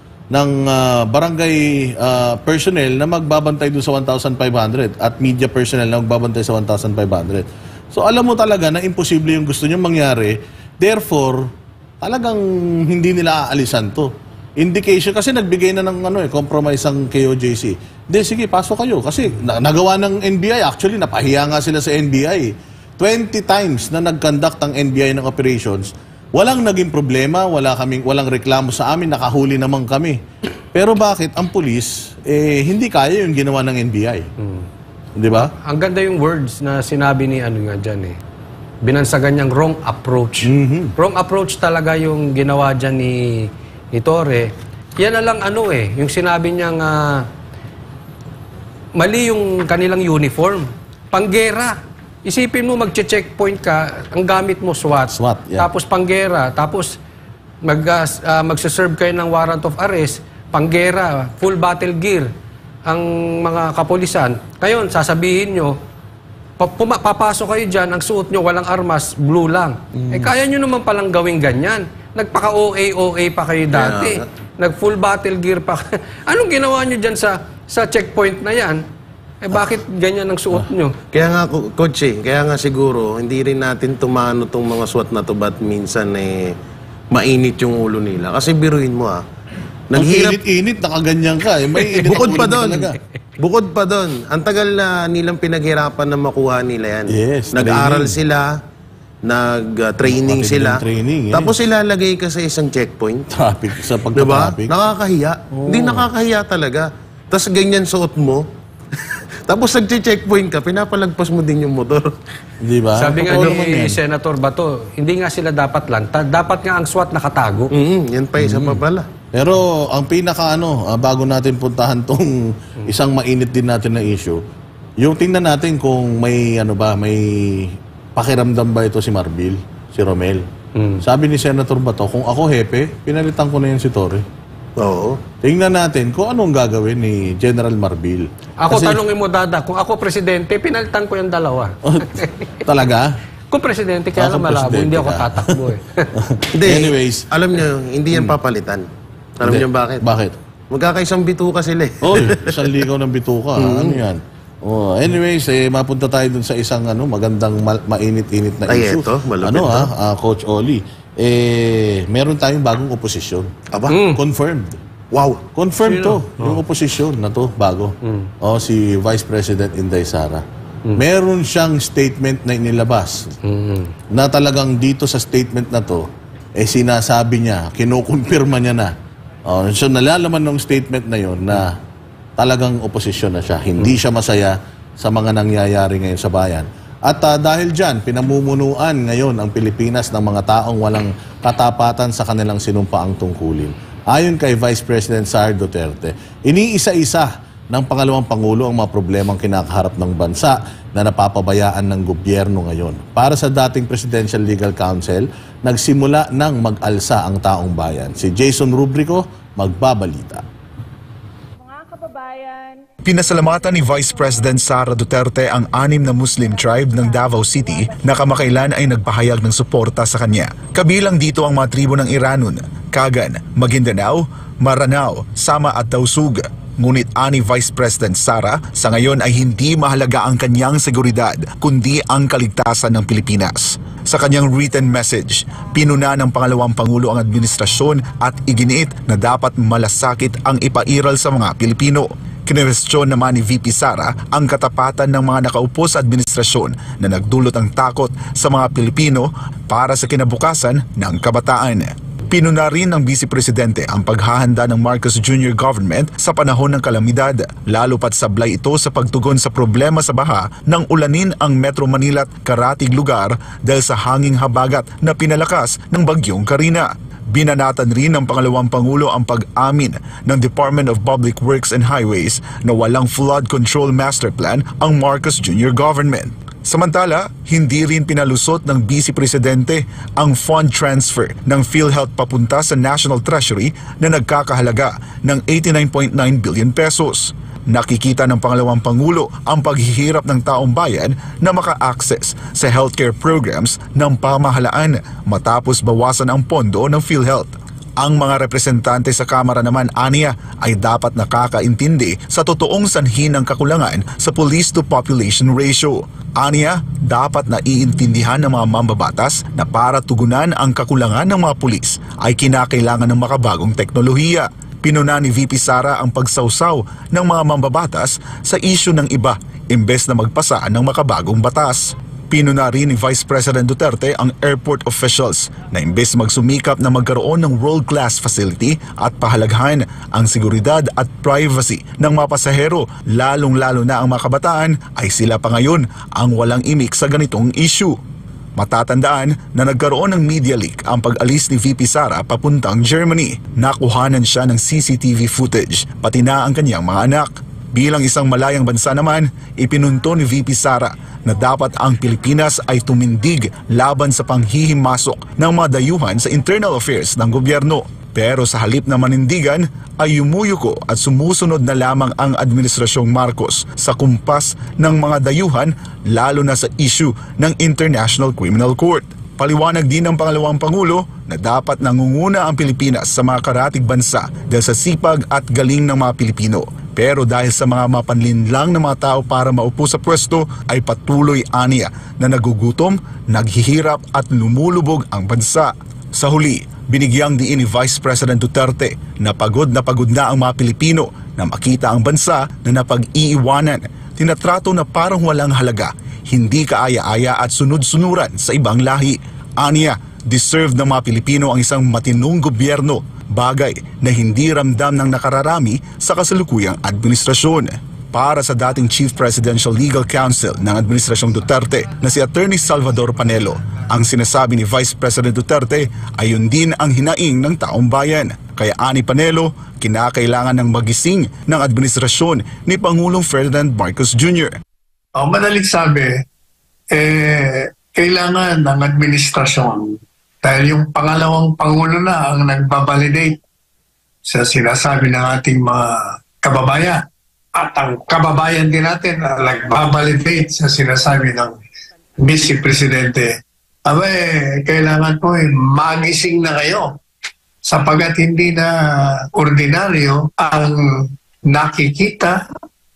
C: barangay personnel na magbabantay doon sa 1,500 at media personnel na magbabantay sa 1,500. So alam mo talaga na imposible yung gusto nyo mangyari. Therefore, talagang hindi nila aalisan to. Indication, kasi nagbigay na ng compromise ang KOJC. Hindi, sige, pasok kayo. Kasi nagawa ng NBI. Actually, napahiya nga sila sa NBI. 20 times na nag-conduct ang NBI ng operations. Walang naging problema, walang reklamo sa amin, nakahuli naman kami. Pero bakit ang pulis hindi kaya yung ginawa ng NBI? Di ba?
D: Ang ganda yung words na sinabi ni binansagan niyang wrong approach. Wrong approach talaga yung ginawa diyan ni Torre. Yan na lang yung sinabi niyang mali yung kanilang uniform. Panggera. Isipin mo, magche-checkpoint ka, ang gamit mo SWAT, tapos panggera, tapos magsaserve kayo ng warrant of arrest, panggera, full battle gear, ang mga kapulisan. Ngayon, sasabihin nyo, papasok kayo dyan, ang suot nyo, walang armas, blue lang. Kaya nyo naman palang gawing ganyan. Nagpaka-OA pa kayo dati. Nag-full battle gear pa. Anong ginawa nyo dyan sa checkpoint na yan? Bakit ganyan ang suot nyo?
B: Kaya nga, Coach, kaya nga siguro, hindi rin natin tumano tong mga SWAT na to, ba't minsan mainit yung ulo nila. Kasi biruin mo
C: Init-init, nakaganyan ka. May
B: bukod pa doon. Bukod pa doon. Ang tagal nilang pinaghirapan na makuha nila yan.
C: Yes,
B: nag-aral sila, nag-training sila. Tapos ilalagay ka sa isang checkpoint.
C: Traffic, sa pagka-traffic.
B: Diba? Nakakahiya. Hindi nakakahiya talaga. Tapos ganyan suot mo. Tapos nag-checkpoint ka, pinapalagpas mo din yung motor.
C: Di ba?
D: Sabi nga ni Senator Bato, hindi nga sila dapat lantad. Dapat nga ang SWAT nakatago.
B: Yan pa isa pa pala.
C: Pero ang pinaka bago natin puntahan tong isang mainit din natin na issue, yung tingnan natin kung may may pakiramdam ba ito si Marbil, si Romel. Sabi ni Senator Bato, kung ako hepe, pinalitan ko na yan si Torre.
B: Oo.
C: Tingnan natin kung anong gagawin ni General Marbil.
D: Ako, tanungin mo, Dada, kung ako presidente, pinalitan ko yung dalawa.
C: Talaga?
D: Kung presidente, kaya lang malabo, hindi ako tatakbo
B: Hindi,
C: anyways.
B: Alam nyo, hindi yan papalitan. Alam nyo bakit?
C: Bakit?
B: Magkakaisang bituka sila
C: Oy, 1,000 ng bituka. Ano yan? Anyways, mapunta tayo dun sa isang magandang mainit-init na issue.
B: Ito, malupit.
C: Coach Oli, meron tayong bagong oposisyon.
B: Aba?
C: Confirmed.
B: Wow.
C: Confirmed to. Yung oposisyon na to, bago. Si Vice President Inday Sara. Meron siyang statement na inilabas na talagang dito sa statement na to, sinasabi niya, kinukumpirma niya na. So nalalaman ng statement na yon na talagang oposisyon na siya. Hindi siya masaya sa mga nangyayari ngayon sa bayan. At dahil dyan, pinamumunuan ngayon ang Pilipinas ng mga taong walang katapatan sa kanilang sinumpaang tungkulin. Ayon kay Vice President Sara Duterte, iniisa-isa ng pangalawang Pangulo ang mga problemang kinakaharap ng bansa na napapabayaan ng gobyerno ngayon. Para sa dating Presidential Legal Counsel, nagsimula ng mag-alsa ang taong bayan. Si Jason Rubrico, magbabalita.
I: Pinasalamatan ni Vice President Sara Duterte ang 6 na Muslim tribe ng Davao City na kamakailan ay nagpahayag ng suporta sa kanya. Kabilang dito ang mga tribo ng Iranon, Kagan, Maguindanao, Maranao, Sama at Tausug. Ngunit ani Vice President Sara, sa ngayon ay hindi mahalaga ang kanyang seguridad, kundi ang kaligtasan ng Pilipinas. Sa kanyang written message, pinuna ng pangalawang Pangulo ang administrasyon at iginiit na dapat malasakit ang ipairal sa mga Pilipino. Kinwestiyon naman ni VP Sara ang katapatan ng mga nakaupo sa administrasyon na nagdulot ng takot sa mga Pilipino para sa kinabukasan ng kabataan. Pinuna rin ng Vice Presidente ang paghahanda ng Marcos Jr. government sa panahon ng kalamidad, lalo pat sablay ito sa pagtugon sa problema sa baha nang ulanin ang Metro Manila at karatig lugar dahil sa hanging habagat na pinalakas ng bagyong Karina. Binanatan rin ng pangalawang Pangulo ang pag-amin ng Department of Public Works and Highways na walang flood control master plan ang Marcos Jr. government. Samantala, hindi rin pinalusot ng Vice Presidente ang fund transfer ng PhilHealth papunta sa National Treasury na nagkakahalaga ng 89.9 billion pesos. Nakikita ng pangalawang Pangulo ang paghihirap ng taong bayan na maka-access sa healthcare programs ng pamahalaan matapos bawasan ang pondo ng PhilHealth. Ang mga representante sa Kamara naman aniya ay dapat nakakaintindi sa totoong sanhi ng kakulangan sa police-to-population ratio. Aniya, dapat naiintindihan ng mga mambabatas na para tugunan ang kakulangan ng mga pulis ay kinakailangan ng makabagong teknolohiya. Pinuna ni VP Sara ang pagsawsaw ng mga mambabatas sa isyu ng iba imbes na magpasa ng makabagong batas. Pinuna rin ni Vice President Duterte ang airport officials na imbes magsumikap na magkaroon ng world-class facility at pahalagahan ang seguridad at privacy ng mga pasahero, lalong-lalo na ang mga kabataan, ay sila pa ngayon ang walang imik sa ganitong issue. Matatandaan na nagkaroon ng media leak ang pag-alis ni VP Sara papuntang Germany. Nakuhanan siya ng CCTV footage, pati na ang kanyang mga anak. Bilang isang malayang bansa naman, ipinunto ni VP Sara na dapat ang Pilipinas ay tumindig laban sa panghihimasok ng mga dayuhan sa internal affairs ng gobyerno. Pero sa halip na manindigan ay yumuyuko at sumusunod na lamang ang Administrasyong Marcos sa kumpas ng mga dayuhan, lalo na sa issue ng International Criminal Court. Paliwanag din ng pangalawang Pangulo na dapat nangunguna ang Pilipinas sa mga karatig bansa dahil sa sipag at galing ng mga Pilipino. Pero dahil sa mga mapanlinlang ng mga tao para maupo sa pwesto ay patuloy aniya na nagugutom, naghihirap at lumulubog ang bansa. Sa huli, binigyang diin ni Vice President Duterte na pagod na ang mga Pilipino na makita ang bansa na napag-iiwanan. Tinatrato na parang walang halaga, hindi kaaya-aya at sunod-sunuran sa ibang lahi. Aniya, deserve ng mga Pilipino ang isang matinong gobyerno, bagay na hindi ramdam ng nakararami sa kasalukuyang administrasyon. Para sa dating Chief Presidential Legal Counsel ng Administrasyong Duterte na si Attorney Salvador Panelo, ang sinasabi ni Vice President Duterte ay yun din ang hinaing ng taong bayan. Kaya ani Panelo, kinakailangan ng magising ng administrasyon ni Pangulong Ferdinand Marcos Jr.
F: Madaling sabi, kailangan ng administrasyon dahil yung pangalawang Pangulo na ang nagbabalidate sa sinasabi ng ating mga kababayan. At ang kababayan din natin na nagbabalidate sa sinasabi ng Vice Presidente. Kailangan po magising na kayo sapagat hindi na ordinaryo ang nakikita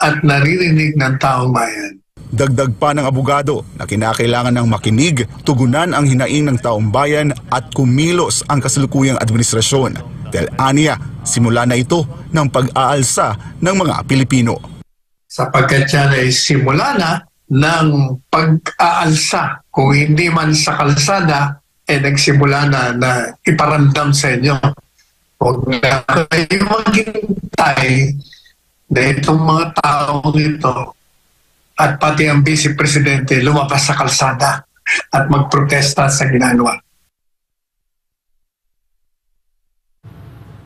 F: at naririnig ng taong bayan.
I: Dagdag pa ng abogado na kinakailangan ng makinig, tugunan ang hinaing ng taong bayan at kumilos ang kasalukuyang administrasyon. Dahil aniya, simula na ito ng pag-aalsa ng mga Pilipino.
F: Sapagkat yan ay simula na ng pag-aalsa. Kung hindi man sa kalsada, nagsimula na iparamdam sa inyo. Huwag na kayo maghintay na itong mga tao nito at pati ang Vice Presidente lumabas sa kalsada at magprotesta sa ginagawa.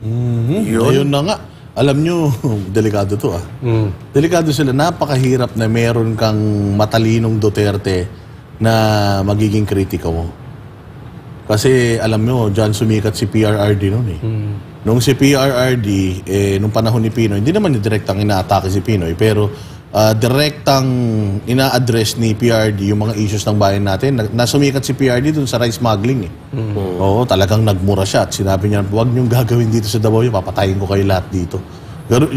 C: Ayun na nga. Alam nyo, delikado to Delikado sila. Napakahirap na meron kang matalinong Duterte na magiging kritiko mo. Kasi alam nyo, dyan sumikat si PRRD noon Nung si PRRD, nung panahon ni Pinoy, hindi naman direktang inaatake si Pinoy, pero direktang ina-address ni PRD yung mga issues ng bayan natin. Nasumikat si PRD dun sa rice smuggling Oo, talagang nagmura siya at sinabi niya, huwag niyong gagawin dito sa Davao, papatayin ko kayo lahat dito. Pero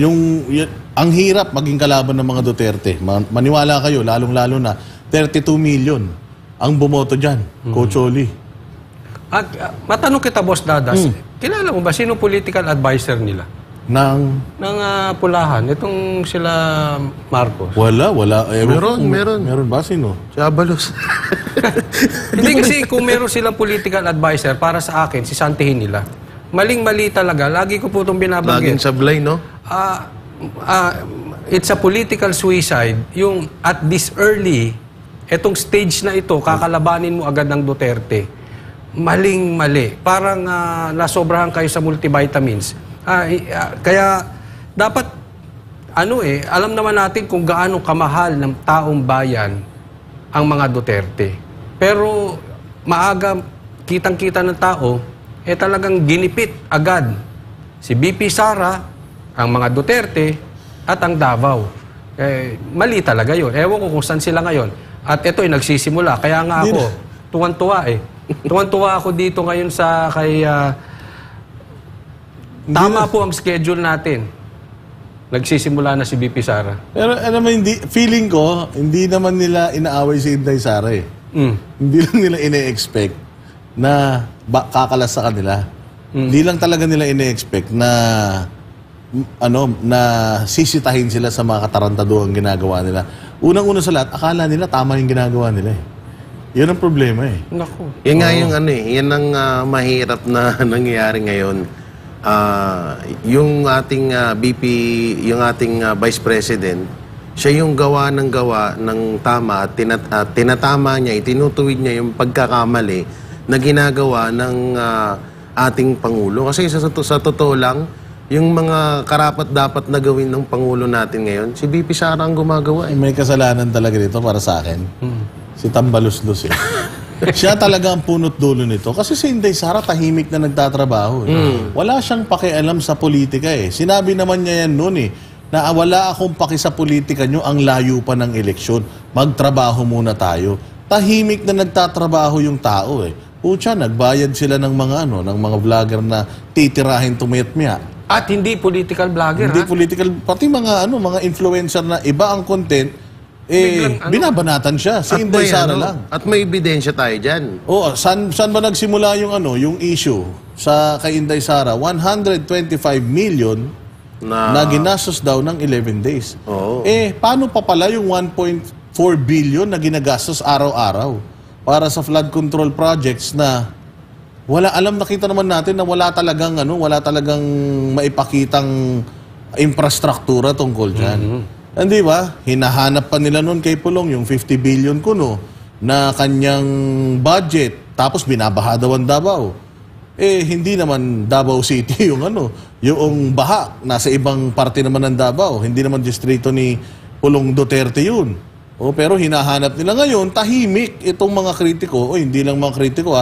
C: ang hirap maging kalaban ng mga Duterte. Maniwala kayo, lalong-lalo na 32 million ang bumoto dyan, Coach Oli.
D: At matanong kita, Boss Dadas, kilala mo ba sino political advisor nila? Ng Pulahan, itong sila Marcos.
C: Wala.
B: Meron
C: ba? Sino?
B: Si Abalos.
D: Hindi kasi kung meron silang political advisor, para sa akin, si Santihin nila. Maling-mali talaga. Lagi ko po itong binabanggit.
B: Laging sablay, no?
D: It's a political suicide. Yung at this early, etong stage na ito, kakalabanin mo agad ng Duterte. Maling-mali. Parang nasobrahan kayo sa multivitamins. Kaya dapat alam naman natin kung gaano kamahal ng taong bayan ang mga Duterte. Pero maaga kitang-kita ng tao talagang ginipit agad si BP Sara, ang mga Duterte at ang Davao. Mali talaga 'yon. Ewan ko kung saan sila ngayon. At ito ay nagsisimula. Kaya nga ako tuwan-tuwa Tuwan-tuwa ako dito ngayon sa kay tama po ang schedule natin. Nagsisimula na si BP Sara.
C: Pero feeling ko, hindi naman nila inaaway si Inday Sara Hindi lang nila ine-expect na kakalas sa kanila. Hindi lang talaga nila ine-expect na na sisitahin sila sa mga katarantaduhang ginagawa nila. Unang-una sa lahat, akala nila tama yung ginagawa nila Yun ang problema
D: Naku.
B: Yan nga yung yan ang mahirap na nangyayari ngayon. Yung ating yung ating Vice President, siya yung gawa ng tama at tinatama niya, itinutuwid niya yung pagkakamali na ginagawa ng ating Pangulo. Kasi sa totoo lang, yung mga karapat-dapat na gawin ng Pangulo natin ngayon, si BP Sara ang gumagawa.
C: May kasalanan talaga dito para sa akin. Si Tambaluslos Siya talaga ang punot dulo nito. Kasi si Inday Sara tahimik na nagtatrabaho. Wala siyang pakialam sa politika Sinabi naman niya yan noon na wala akong paki sa politika nyo, ang layo pa ng eleksyon. Magtrabaho muna tayo. Tahimik na nagtatrabaho yung tao Pucha, nagbayad sila ng mga ng mga vlogger na titirahin tumayat-maya.
D: At hindi political vlogger,
C: Hindi political, pati mga mga influencer na iba ang content, binabanatan siya. Si Inday Sara lang.
B: At may ebidensya tayo dyan.
C: Oo, saan ba nagsimula yung issue sa kay Inday Sara? 125 million na ginastos daw ng 11 days. Paano pa pala yung 1.4 billion na ginagastos araw-araw para sa flood control projects na nakita naman natin na wala talagang maipakitang infrastruktura tungkol dyan. Hindi ba? Hinahanap pa nila noon kay Pulong yung 50 billion kuno na kanyang budget. Tapos binabaha daw ang Davao. Hindi naman Davao City yung yung baha. Nasa ibang parte naman ng Davao. Hindi naman distrito ni Pulong Duterte yun. Pero hinahanap nila ngayon, tahimik itong mga kritiko. Hindi lang mga kritiko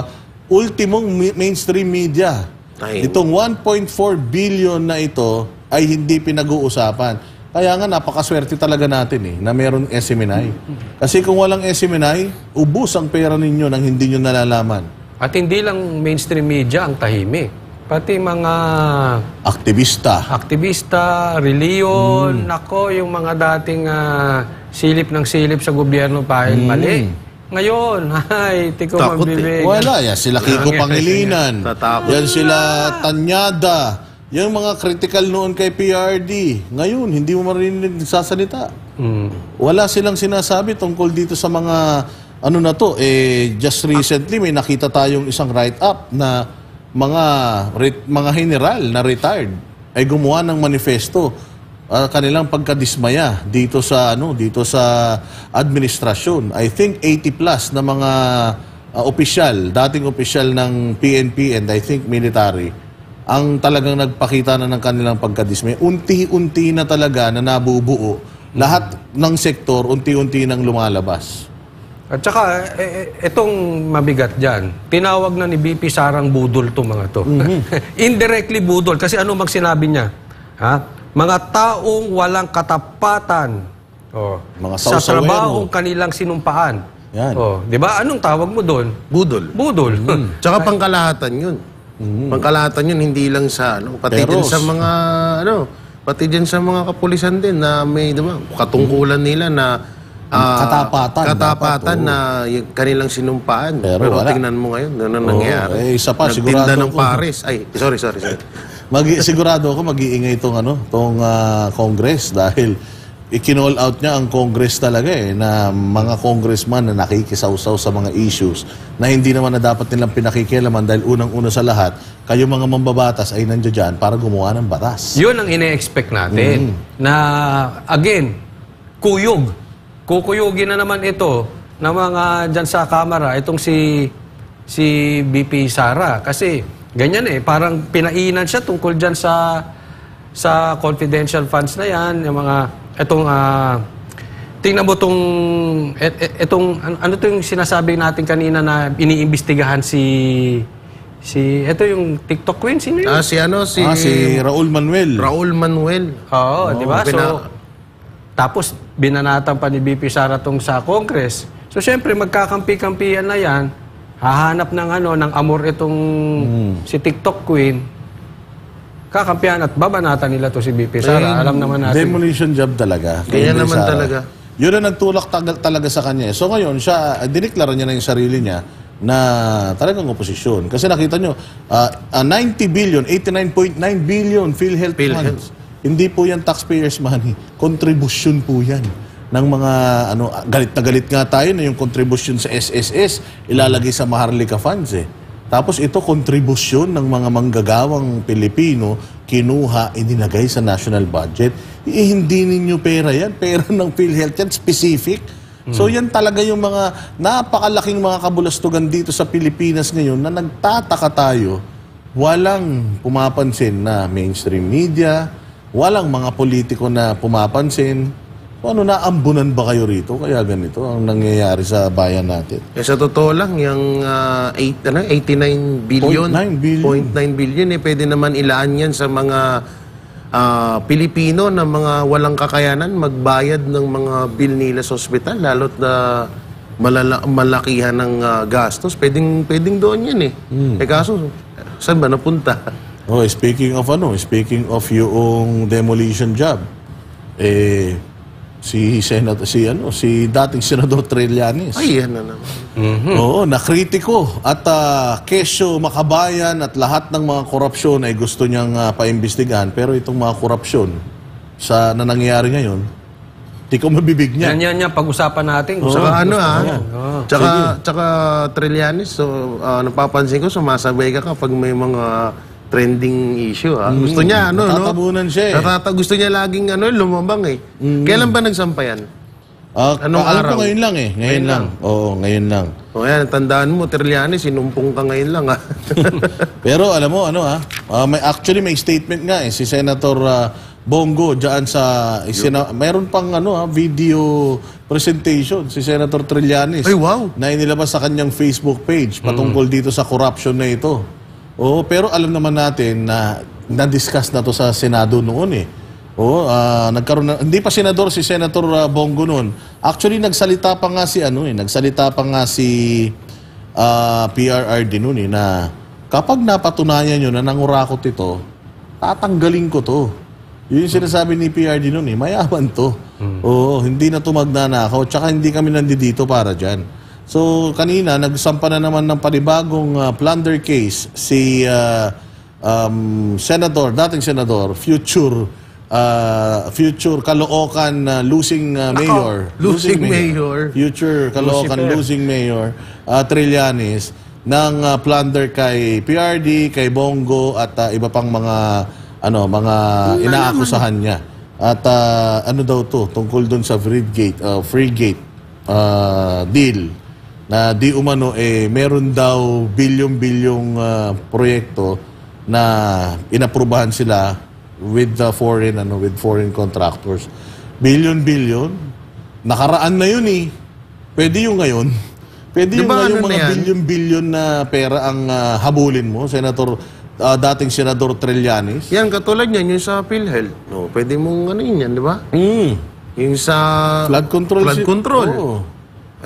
C: ultimong mainstream media. Itong 1.4 billion na ito ay hindi pinag-uusapan. Kaya nga napakaswerte talaga natin na meron SMNI. Kasi kung walang SMNI, ubos ang pera ninyo nang hindi nyo nalalaman.
D: At hindi lang mainstream media ang tahimik. Pati mga
C: aktivista,
D: reliyon, nako, yung mga dating silip ng silip sa gobyerno mali. Ngayon, tiko mabibig.
C: Wala, yan sila Kiko Pangilinan. Yan sila Tanyada. Yung mga critical noon kay PRD. Ngayon, hindi mo marinig sasalita. Wala silang sinasabi tungkol dito sa mga ano na to. Just recently, may nakita tayong isang write-up na mga general na retired ay gumawa ng manifesto kanilang pagkadismaya dito sa administrasyon. I think 80 plus na mga dating opisyal ng PNP and I think military ang talagang nagpakita na ng kanilang pagkadismaya. Unti-unti na talaga na nabubuo. Lahat ng sektor unti-unti nang lumalabas.
D: At saka, itong mabigat dyan, tinawag na ni BP Sarang budol itong mga to. Indirectly budol. Kasi ano sinabi niya? Mga taong walang katapatan
C: mga
D: sa trabahong kanilang sinumpaan.
C: Yan.
D: Di ba? Anong tawag mo doon?
B: Budol. Tsaka pangkalahatan yun. Pangkalahatan yun, hindi lang sa, pati din sa mga, pati din sa mga kapulisan din na may, diba, katungkulan nila na katapatan na yung kanilang sinumpaan. Pero tingnan mo ngayon, ano nangyayari?
C: Isa pa,
B: nagtinda ng pares. Ay, sorry.
C: Sigurado ako mag-iingay itong Congress dahil i-kinall out niya ang Congress talaga na mga congressman na nakikisawsaw sa mga issues na hindi naman na dapat nilang pinakikialaman dahil unang-una sa lahat, kayo mga mambabatas ay nandiyan dyan para gumawa ng batas.
D: Yun ang ine-expect natin. Na, again, kukuyugin na naman ito ng mga dyan sa kamera, itong si BP Sara. Kasi ganyan parang pinainan siya tungkol dyan sa confidential funds na yan, yung mga, tingnan mo ano to yung sinasabi natin kanina na iniimbestigahan ito yung TikTok queen, sino yun?
B: Si
C: Raul Manuel.
D: Oo, di ba? Tapos, binanatan pa ni BP Sara tong sa Congress. So, syempre, magkakampi-kampihan na yan. Hahanap ng amor itong si TikTok Queen. Kakampihan at babanatan nila to si BP Sara. Alam naman natin.
C: Demolition job talaga.
B: Kaya naman talaga.
C: Yun ang nagtulak talaga sa kanya. So, ngayon, diniklara niya na yung sarili niya na talagang oposisyon. Kasi nakita nyo, 90 billion, 89.9 billion PhilHealth funds. Hindi po yan taxpayers' money. Contribution po yan. Ng mga, galit na galit nga tayo na yung contribution sa SSS ilalagay sa Maharlika Funds Tapos ito, contribution ng mga manggagawang Pilipino, kinuha, ininagay sa national budget. Hindi ninyo pera yan. Pera ng PhilHealth yan, specific. So yan talaga yung mga napakalaking mga kabulastugan dito sa Pilipinas ngayon na nagtataka tayo. Walang pumapansin na mainstream media, walang mga politiko na pumapansin. Naambunan ba kayo rito? Kaya ganito ang nangyayari sa bayan natin.
B: Sa totoo lang, yung 89 billion, 0.9 billion, pwede naman ilaan yan sa mga Pilipino na mga walang kakayanan magbayad ng mga bill nila sa ospital, lalo't na malakihan ng gastos. Pwedeng doon yan kaso, saan ba napunta?
C: Speaking of yung demolition job, si dating Senador Trillanes.
B: Ay, yan na naman.
C: Nakritiko at kesyo makabayan at lahat ng mga korupsyon ay gusto niyang paimbestigahan. Pero itong mga korupsyon na nangyayari ngayon, di ko mabibig niya.
D: Yan, pag-usapan natin.
B: Tsaka Trillanes, napapansin ko, sumasabay ka kapag may mga trending issue. Gusto niya,
C: natatabunan siya
B: gusto niya laging lumabang Kailan ba nagsampayan?
C: Anong araw? Ko ngayon lang Ngayon lang. Oo, ngayon lang.
B: Yan, tandaan mo, Trillanes, sinumpong ka ngayon lang
C: Pero alam mo, may statement nga si Senator Bongo dyan sa... mayroon pang video presentation si Senator Trillanes.
B: Ay, wow!
C: Na inilabas sa kanyang Facebook page patungkol dito sa corruption na ito. Pero alam naman natin na na-discuss na to sa Senado noon nagkaroon na, hindi pa senador si Senator Bongo noon. Actually nagsalita pa nga si PRRD noon na kapag napatunayan nyo na nangurakot ito, tatanggalin ko to. Yun yung sinasabi ni PRD noon mayaman to. Oo, hindi na to magnanakaw, tsaka hindi kami nandito para dyan. So, kanina, nagsampa na naman ng panibagong plunder case si dating senador, future Caloocan losing mayor.
B: Losing mayor.
C: Future Caloocan losing mayor, Trillanes, ng plunder kay PRD, kay Bongo, at iba pang mga inaakusahan niya. At ano daw to, tungkol dun sa free gate deal, na di umano meron daw bilyon-bilyong proyekto na inaprubahan sila with foreign contractors. Bilyon-bilyon. Nakaraan na yun Pwede yung ngayon. Pwede yung ngayon mga bilyon-bilyon na pera ang habulin mo, dating Senador Trillanes.
B: Yan, katulad niyan, yung sa PhilHealth. No, pwede mong yan, di ba? Yung sa
C: flood control.
B: Oo.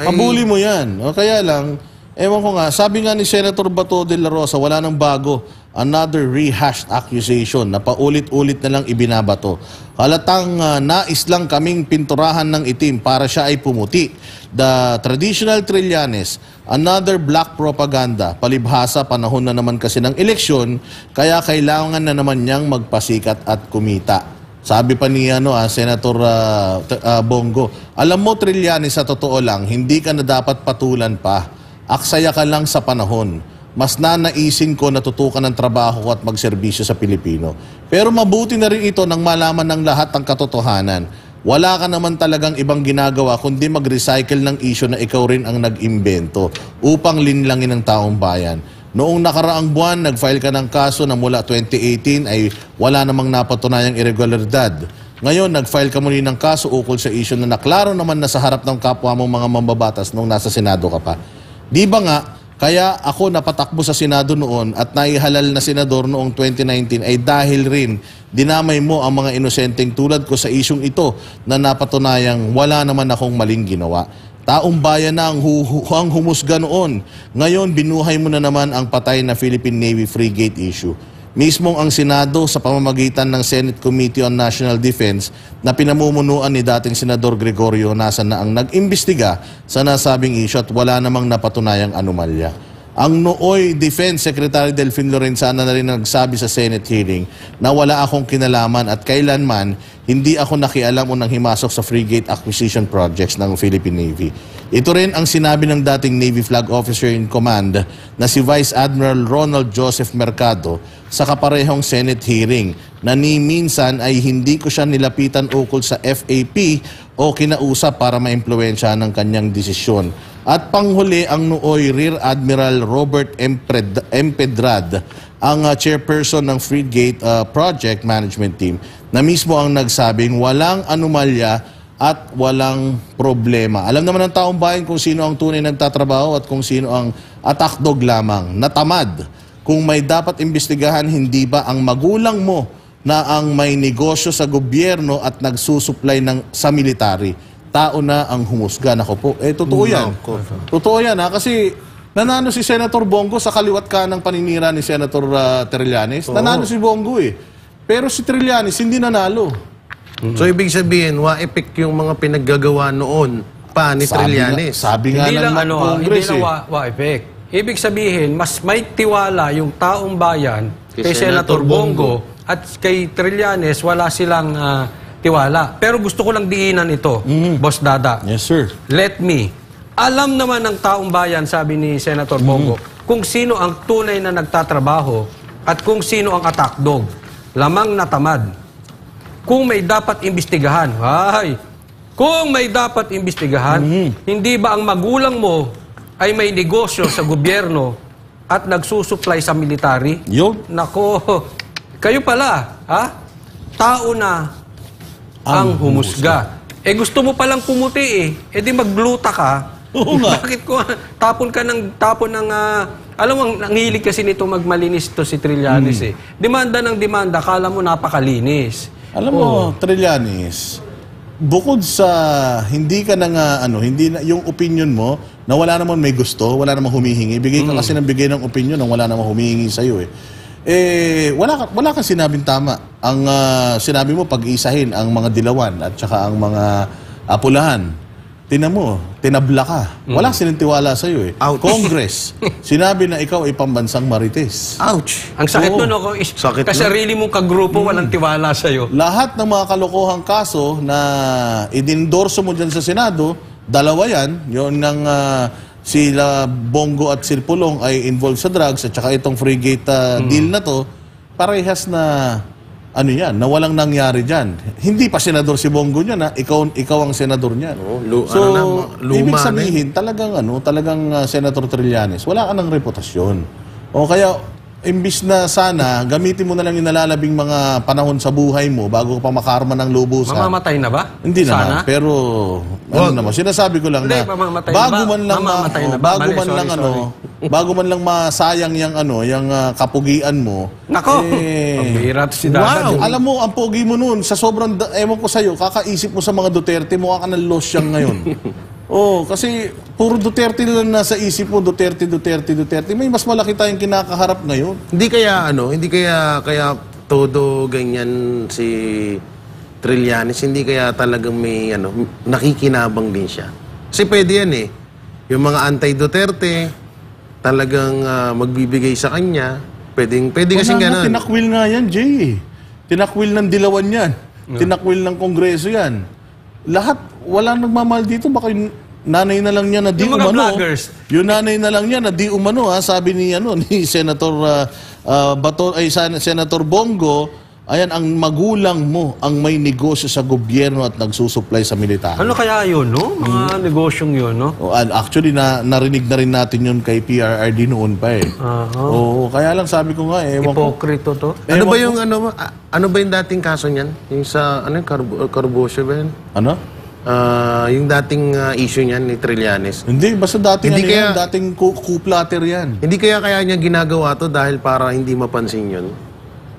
C: Habuli mo yan. O, kaya lang, ewan ko nga, sabi nga ni Senator Bato de la Rosa, wala nang bago. Another rehashed accusation na paulit-ulit na lang ibinabato. Halatang nais lang kaming pinturahan ng itim para siya ay pumuti. The traditional Trillanes, another black propaganda. Palibhasa, panahon na naman kasi ng eleksyon, kaya kailangan na naman niyang magpasikat at kumita. Sabi pa ni Senator Bongo, alam mo Trillanes, sa totoo lang, hindi ka na dapat patulan pa. Aksaya ka lang sa panahon. Mas nanaisin ko natutukan ng trabaho ko at magserbisyo sa Pilipino. Pero mabuti na rin ito nang malaman ng lahat ang katotohanan. Wala ka naman talagang ibang ginagawa kundi mag-recycle ng issue na ikaw rin ang nag-imbento upang linlangin ng taong bayan. Noong nakaraang buwan, nag-file ka ng kaso na mula 2018 ay wala namang napatunayang irregularidad. Ngayon, nag-file ka muli ng kaso ukol sa issue na naklaro naman na sa harap ng kapwa mong mga mambabatas nung nasa Senado ka pa. Di ba nga, kaya ako napatakbo sa Senado noon at naihalal na senador noong 2019 ay dahil rin dinamay mo ang mga inosenteng tulad ko sa isyong ito na napatunayang wala naman akong maling ginawa. Taong bayan na ang humusga noon. Ngayon, binuhay mo na naman ang patay na Philippine Navy frigate issue. Mismong ang Senado sa pamamagitan ng Senate Committee on National Defense na pinamumunuan ni dating Senador Gregorio Nasa na ang nag-imbestiga sa nasabing issue at wala namang napatunayang anomalya. Ang nooy Defense Secretary Delfin Lorenzana na rin nagsabi sa Senate hearing na wala akong kinalaman at kailanman hindi ako nakialam o nang himasok sa frigate acquisition projects ng Philippine Navy. Ito rin ang sinabi ng dating Navy Flag Officer in Command na si Vice Admiral Ronald Joseph Mercado sa kaparehong Senate hearing na ni minsan ay hindi ko siya nilapitan ukol sa FAP o kinausap para maimpluwensya ng kanyang desisyon. At panghuli ang nooy Rear Admiral Robert M. Pedrad, ang chairperson ng Frigate Project Management Team, na mismo ang nagsabing walang anomalya at walang problema. Alam naman ng taong bayan kung sino ang tunay nagtatrabaho at kung sino ang attack dog lamang. Natamad. Kung may dapat imbestigahan, hindi ba ang magulang mo na ang may negosyo sa gobyerno at nagsusupply sa military? Tao na ang humusga. Nako po. Totoo yan. Totoo yan kasi nanalo si Senator Bongo sa kaliwat ka ng paninira ni Senator Trillanes. Nanalo si Bongo Pero si Trillanes hindi nanalo.
B: So ibig sabihin, wa-epic yung mga pinaggagawa noon pa ni Trillanes.
C: Sabi nga lang ng Congress
D: Hindi lang wa-epic. Ibig sabihin, mas may tiwala yung taong bayan kay Senator Bongo at kay Trillanes wala silang tiwala. Pero gusto ko lang diinan ito, Boss Dada.
C: Yes, sir.
D: Let me. Alam naman ng taong bayan, sabi ni Senator Bongo, kung sino ang tunay na nagtatrabaho at kung sino ang attack dog. Lamang natamad. Kung may dapat imbestigahan, kung may dapat imbestigahan, hindi ba ang magulang mo ay may negosyo sa gobyerno at nagsusupply sa military?
C: Yun.
D: Nako, kayo pala, tao na ang humusga. Gusto mo palang pumuti di magluta ka.
C: Oo nga.
D: Bakit ko tapon ng alam mo, ang hilig kasi nito magmalinis to si Trillanes Demanda ng demanda, kala mo napakalinis.
C: Alam mo, Trillanes, bukod sa hindi ka na nga, hindi na, yung opinion mo, na wala naman may gusto, wala naman humihingi, bigay ka kasi ng bigay ng opinion nang wala naman humihingi sa'yo wala kang sinabing tama. Ang sinabi mo, pag-isahin ang mga dilawan at saka ang mga apulahan. Tinan mo, tinabla ka. Wala sinintiwala sa'yo Congress, sinabi na ikaw ay pambansang marites.
B: Ouch!
D: Ang sakit nun, kasarili mong kagrupo, walang tiwala sa'yo.
C: Lahat ng mga kalokohang kaso na idindorso mo dyan sa Senado, dalawa yan, yun ng sila Bongo at Silpulong ay involved sa drugs at saka itong frigate deal na to, parehas na yan, na walang nangyari dyan. Hindi pa senador si Bongo niya na ikaw ang senador niyan. Ibig sabihin, talagang Senator Trillanes, wala ka ng reputasyon. O kaya, imbis na sana, gamitin mo na lang yung nalalabing mga panahon sa buhay mo bago ka pa makarma ng lubusan.
D: Mamamatay na ba?
C: Hindi naman, pero naman, sinasabi ko lang na bago man lang masayang yung kapugian mo.
D: Nako! Pambira si Dada.
C: Wow! Alam mo, ang pogi mo nun, sa sobrang, ewan ko sa'yo, kakaisip mo sa mga Duterte, mukha ka ng losyang ngayon. Kasi puro Duterte lang nasa isip mo, Duterte. May mas malaki tayong kinakaharap ngayon.
B: Hindi kaya todo ganyan si Trillanes, hindi kaya talagang may nakikinabang din siya. Kasi pwede yan yung mga anti-Duterte talagang magbibigay sa kanya. Pwede kasing ganun.
C: Tinakwil nga yan, Jay. Tinakwil ng dilawan yan. Tinakwil ng Kongreso yan. Lahat, wala nagmamahal dito. Baka yung nanay na lang niya na di
D: yung
C: umano.
D: Yung
C: nanay na lang niya na di umano, sabi ni Senator Senator Bongo, ayan, ang magulang mo ang may negosyo sa gobyerno at nagsusupply sa militar.
D: Ano kaya yun, no? Mga negosyong yun, no?
C: Actually, narinig na rin natin yun kay PRRD noon pa kaya lang sabi ko nga
D: hipokrito to.
B: Ano ba yung dating kaso niyan? Yung sa, Carbosio ba yan?
C: Ano?
B: Yung dating issue niyan ni Trillanes.
C: Hindi, basta dating coup-platter yan.
B: Hindi kaya niya ginagawa to dahil para hindi mapansin yun?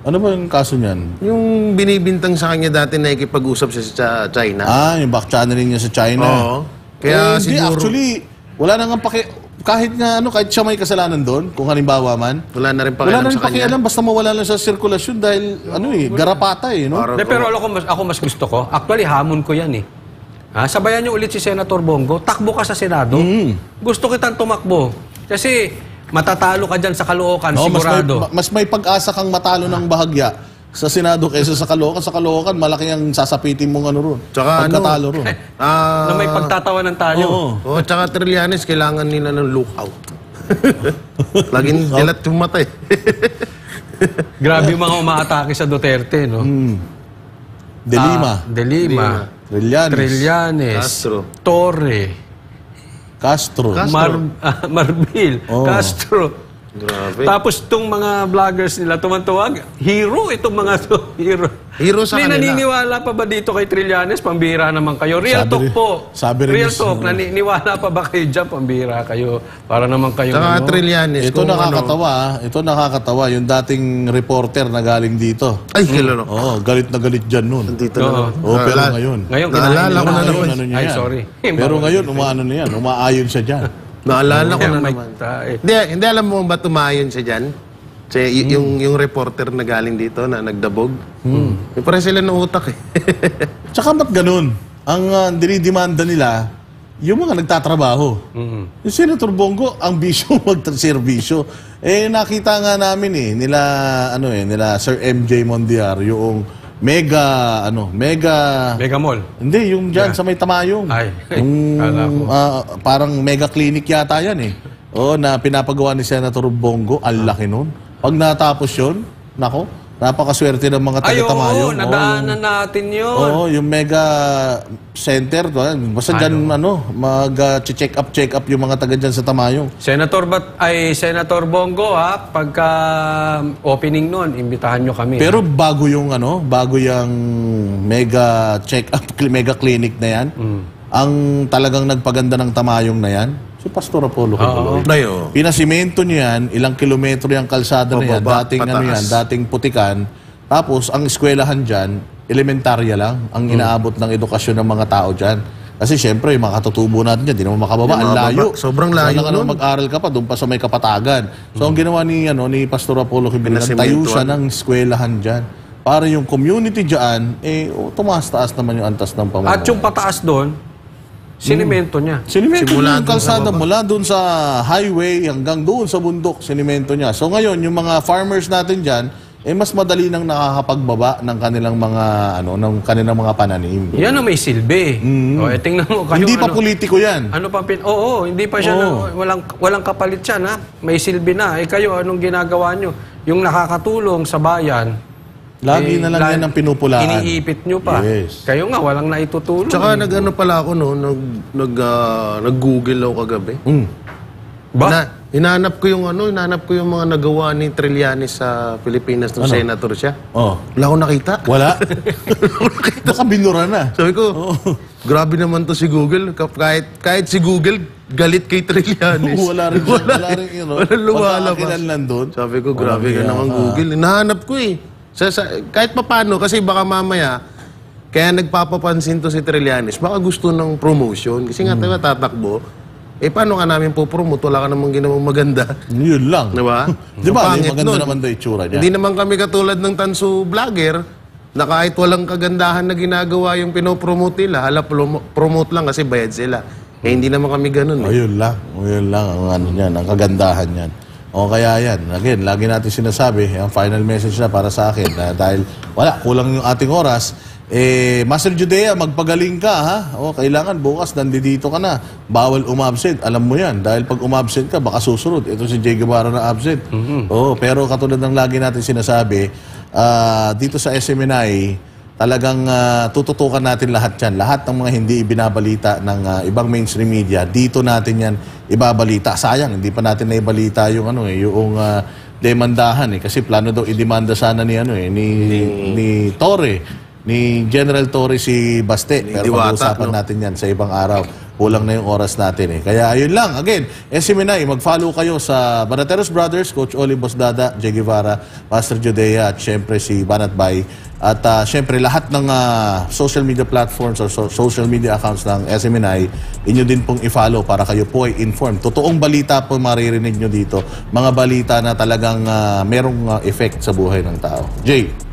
C: Ano ba yung kaso niyan?
B: Yung binibintang sa kanya dati na ikipag-usap siya sa China.
C: Yung back-channeling niya sa China.
B: Oo. Kaya siguro...
C: Actually, wala nang kahit siya may kasalanan doon, kung halimbawa man.
B: Wala na rin pakialam
C: basta mawala lang sa sirkulasyon dahil, garapata no?
D: Pero ako mas gusto ko, actually hamon ko yan sabayan niyo ulit si Senator Bongo, takbo ka sa Senado. Gusto kitang tumakbo. Kasi matatalo ka dyan sa Caloocan, sigurado.
C: Mas may pag-asa kang matalo ng bahagya sa Senado kaysa sa Caloocan. Sa Caloocan, malaki ang sasapitin mong ron.
B: Tsaka
C: pagkatalo ron.
D: Na may pagtatawanan tayo.
B: Tsaka Trillanes, kailangan nila ng lookout. Laging dilat yung mata
D: Grabe yung mga umaatake sa Duterte, no?
C: De
D: Lima. Trillanes.
B: Castro.
D: Torre.
C: Castro.
D: Marbil. Castro.
B: Grabe.
D: Tapos itong mga vloggers nila tumantuwag, hero itong mga
B: Hero sa kanila.
D: Naniniwala pa ba dito kay Trillanes? Pambira naman kayo. Real talk po. Real talk. Naniniwala pa ba kayo dyan? Pambira kayo. Para naman kayo.
B: Saka Trillanes.
C: Ito nakakatawa. Yung dating reporter na galing dito.
B: Ay, kilala.
C: Galit na galit dyan nun.
B: Dito na.
C: Pero ngayon.
B: Naalala ko na naman.
C: Ay,
D: sorry.
C: Pero ngayon, umaayon siya dyan.
B: Naalala ko na naman. Hindi alam mo ba tumayon siya dyan? Yung reporter na galing dito na nagdabog. May pare sila ng utak
C: Tsaka ba't ganun? Ang dinidemanda nila, yung mga nagtatrabaho. Yung Senator Bongo, ang bisyo magservisyo. Nakita nga namin nila Sir MJ Mondiar, yung Mega
D: Mall.
C: Hindi, yung dyan sa may Tamayong. Yung parang mega clinic yata yan na pinapagawa ni Senator Bongo. Ang laki nun. Pag natapos yun, napakaswerte ng mga taga-Tamayong.
D: Nadaanan natin yun.
C: Yung mega center. Basta dyan, mag-check up yung mga taga dyan sa Tamayong.
D: Senator Bongo, pagka opening nun, imbitahan nyo kami.
C: Pero bago yung mega check-up, mega clinic na yan, ang talagang nagpaganda ng Tamayong na yan, si Pastor Apollo Kibuloy. Pinasimento niya yan, ilang kilometro yung kalsada na yan, dating putikan. Tapos, ang eskwelahan dyan, elementarya lang ang inaabot ng edukasyon ng mga tao dyan. Kasi syempre, yung mga katutubo natin dyan, di naman makababa. Ang layo.
B: Sobrang layo nun.
C: Mag-aral ka pa, doon pa sa may kapatagan. So, ang ginawa ni Pastor Apollo Kibilan, tayo siya ng eskwelahan dyan. Para yung community dyan, tumaas-taas naman yung antas ng pamumuhay.
D: At yung pataas doon, sinimento niya.
C: Sinimento niya yung kalsada mula doon sa highway hanggang doon sa bundok, sinimento niya. So ngayon, yung mga farmers natin dyan, mas madali nang nakakapagbaba ng kanilang mga ng kanilang mga pananim.
D: Yan ang may silbi. Tingnan mo kayo.
C: Hindi pa politiko yan.
D: Hindi pa siya walang kapalit siya na. May silbi na. Kayo anong ginagawa nyo? Yung nakakatulong sa bayan,
C: lagi na lang yan ang pinupulaan.
D: Iniipit nyo pa.
C: Yes.
D: Kayo nga walang naitutulong.
B: Tsaka nag-ano pala ako nag-Google ako kagabi.
D: Ba?
B: Hinanap ko yung mga nagawa ni Trillanes sa Pilipinas nung senator siya. Wala akong nakita.
C: Wala? Baka binura na.
B: Sabi ko, grabe naman to si Google. Kahit si Google, galit kay Trillanes.
C: Wala rin
B: lumalabas. Sabi ko, grabe ka naman Google. Hinahanap ko kahit papano, kasi baka mamaya, kaya nagpapapansin to si Trillanes, baka gusto ng promotion. Kasi nga tayo tatakbo. Paano ka namin po-promote? Wala ka namang ginawang maganda.
C: Yun lang.
B: Diba?
C: Diba? Maganda naman daw itsura niya.
B: Hindi naman kami katulad ng tanso vlogger na kahit walang kagandahan na ginagawa yung pinopromote nila, promote lang kasi bayad sila. Hindi naman kami ganun.
C: Yun lang. Yun lang ang kagandahan yan. O kaya yan. Again, lagi natin sinasabi, ang final message na para sa akin, na dahil kulang yung ating oras, Master Judea, magpagaling ka, ha? Kailangan bukas nandito ka na. Bawal umabsent. Alam mo yan. Dahil pag umabsent ka, baka susunod. Ito si Jay Guevara na absent. Pero katulad ng lagi natin sinasabi, dito sa SMNI, talagang tututukan natin lahat yan. Lahat ng mga hindi ibinabalita ng ibang mainstream media, dito natin yan ibabalita. Sayang, hindi pa natin naibalita yung demandahan. Kasi plano daw idemanda sana ni Torre. Ni General Torre si Baste. Pero pag-uusapan natin yan sa ibang araw. Kulang na yung oras natin. Kaya ayun lang. Again, SMNI, mag-follow kayo sa Banateros Brothers, Coach Oli Bosdada, Jay Guevara, Pastor Judea, at syempre si Banat Bay. At syempre lahat ng social media platforms or social media accounts ng SMNI, inyo din pong i-follow para kayo po ay informed. Totoong balita po maririnig nyo dito. Mga balita na talagang merong effect sa buhay ng tao. Jay.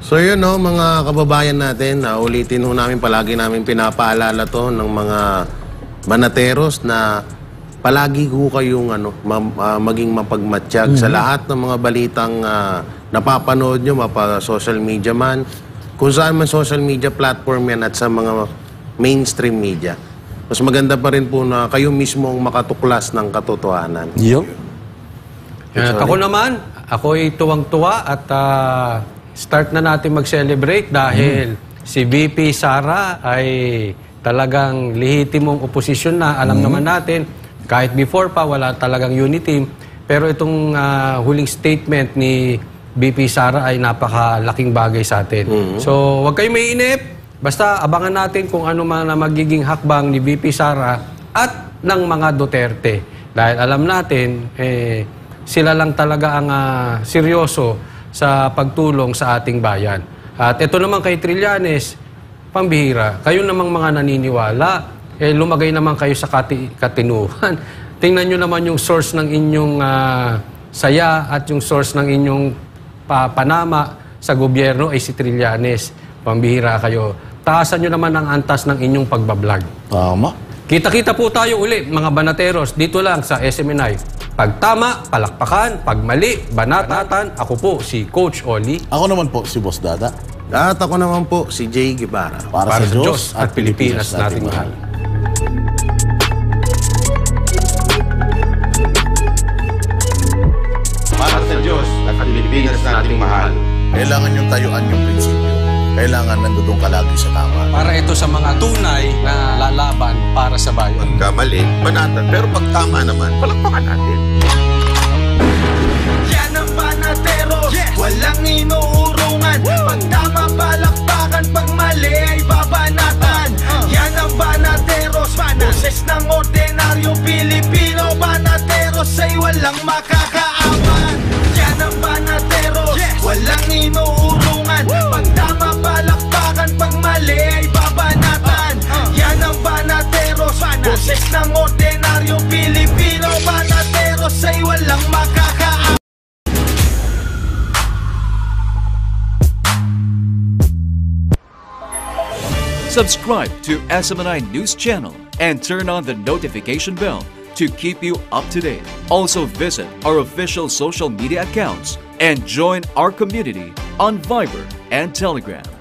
B: So yun mga kababayan natin, ulitin namin palagi namin pinapaalala to ng mga banateros na palagi ko kayong maging mapagmatsyag sa lahat ng mga balitang napapanood nyo, mapa-social media man, kung saan man social media platform yan at sa mga mainstream media. Mas maganda pa rin po na kayo mismo ang makatuklas ng katotohanan.
D: Ako naman, ako'y tuwang-tuwa at start na natin mag-celebrate dahil si VP Sara ay talagang lehitimong oposisyon na. Alam naman natin, kahit before pa, wala talagang unity. Pero itong huling statement ni VP Sara ay napakalaking bagay sa atin. So, huwag kayong mainip. Basta abangan natin kung ano man na magiging hakbang ni VP Sara at ng mga Duterte. Dahil alam natin, sila lang talaga ang seryoso sa pagtulong sa ating bayan. At ito naman kay Trillanes, pambihira. Kayo namang mga naniniwala, lumagay naman kayo sa katinuhan. Tingnan nyo naman yung source ng inyong saya at yung source ng inyong panama sa gobyerno ay si Trillanes. Pambihira kayo. Taasan nyo naman ang antas ng inyong pagbablog.
C: Tama.
D: Kita-kita po tayo ulit, mga banateros, dito lang sa SMNI. Pag tama, palakpakan. Pag mali, banatatan. Ako po, si Coach Oli.
C: Ako naman po, si Boss Dada.
B: At ako naman po, si Jay Guevara.
C: Para sa Diyos at Pilipinas nating mahal.
J: Para sa Diyos at Pilipinas nating mahal.
C: Kailangan yung tayuan yung prinsipyo. Kailangan nandudong ka lagi sa tama.
D: Para ito sa mga tunay na lalaban para sa bayan.
J: Pagkamali, banatan. Pero pag tama naman, palakpakan natin.
E: Yan ang Banateros, walang inuurungan. Pag tama, palakpakan. Pag mali, ay babanatan. Yan ang Banateros, boses ng ordinaryong Pilipino. Banateros ay walang makakaawan. Yan ang Banateros, walang inuurungan. Pag tama, palakpakan.
A: Subscribe to SMNI News Channel and turn on the notification bell to keep you up to date. Also visit our official social media accounts and join our community on Viber and Telegram.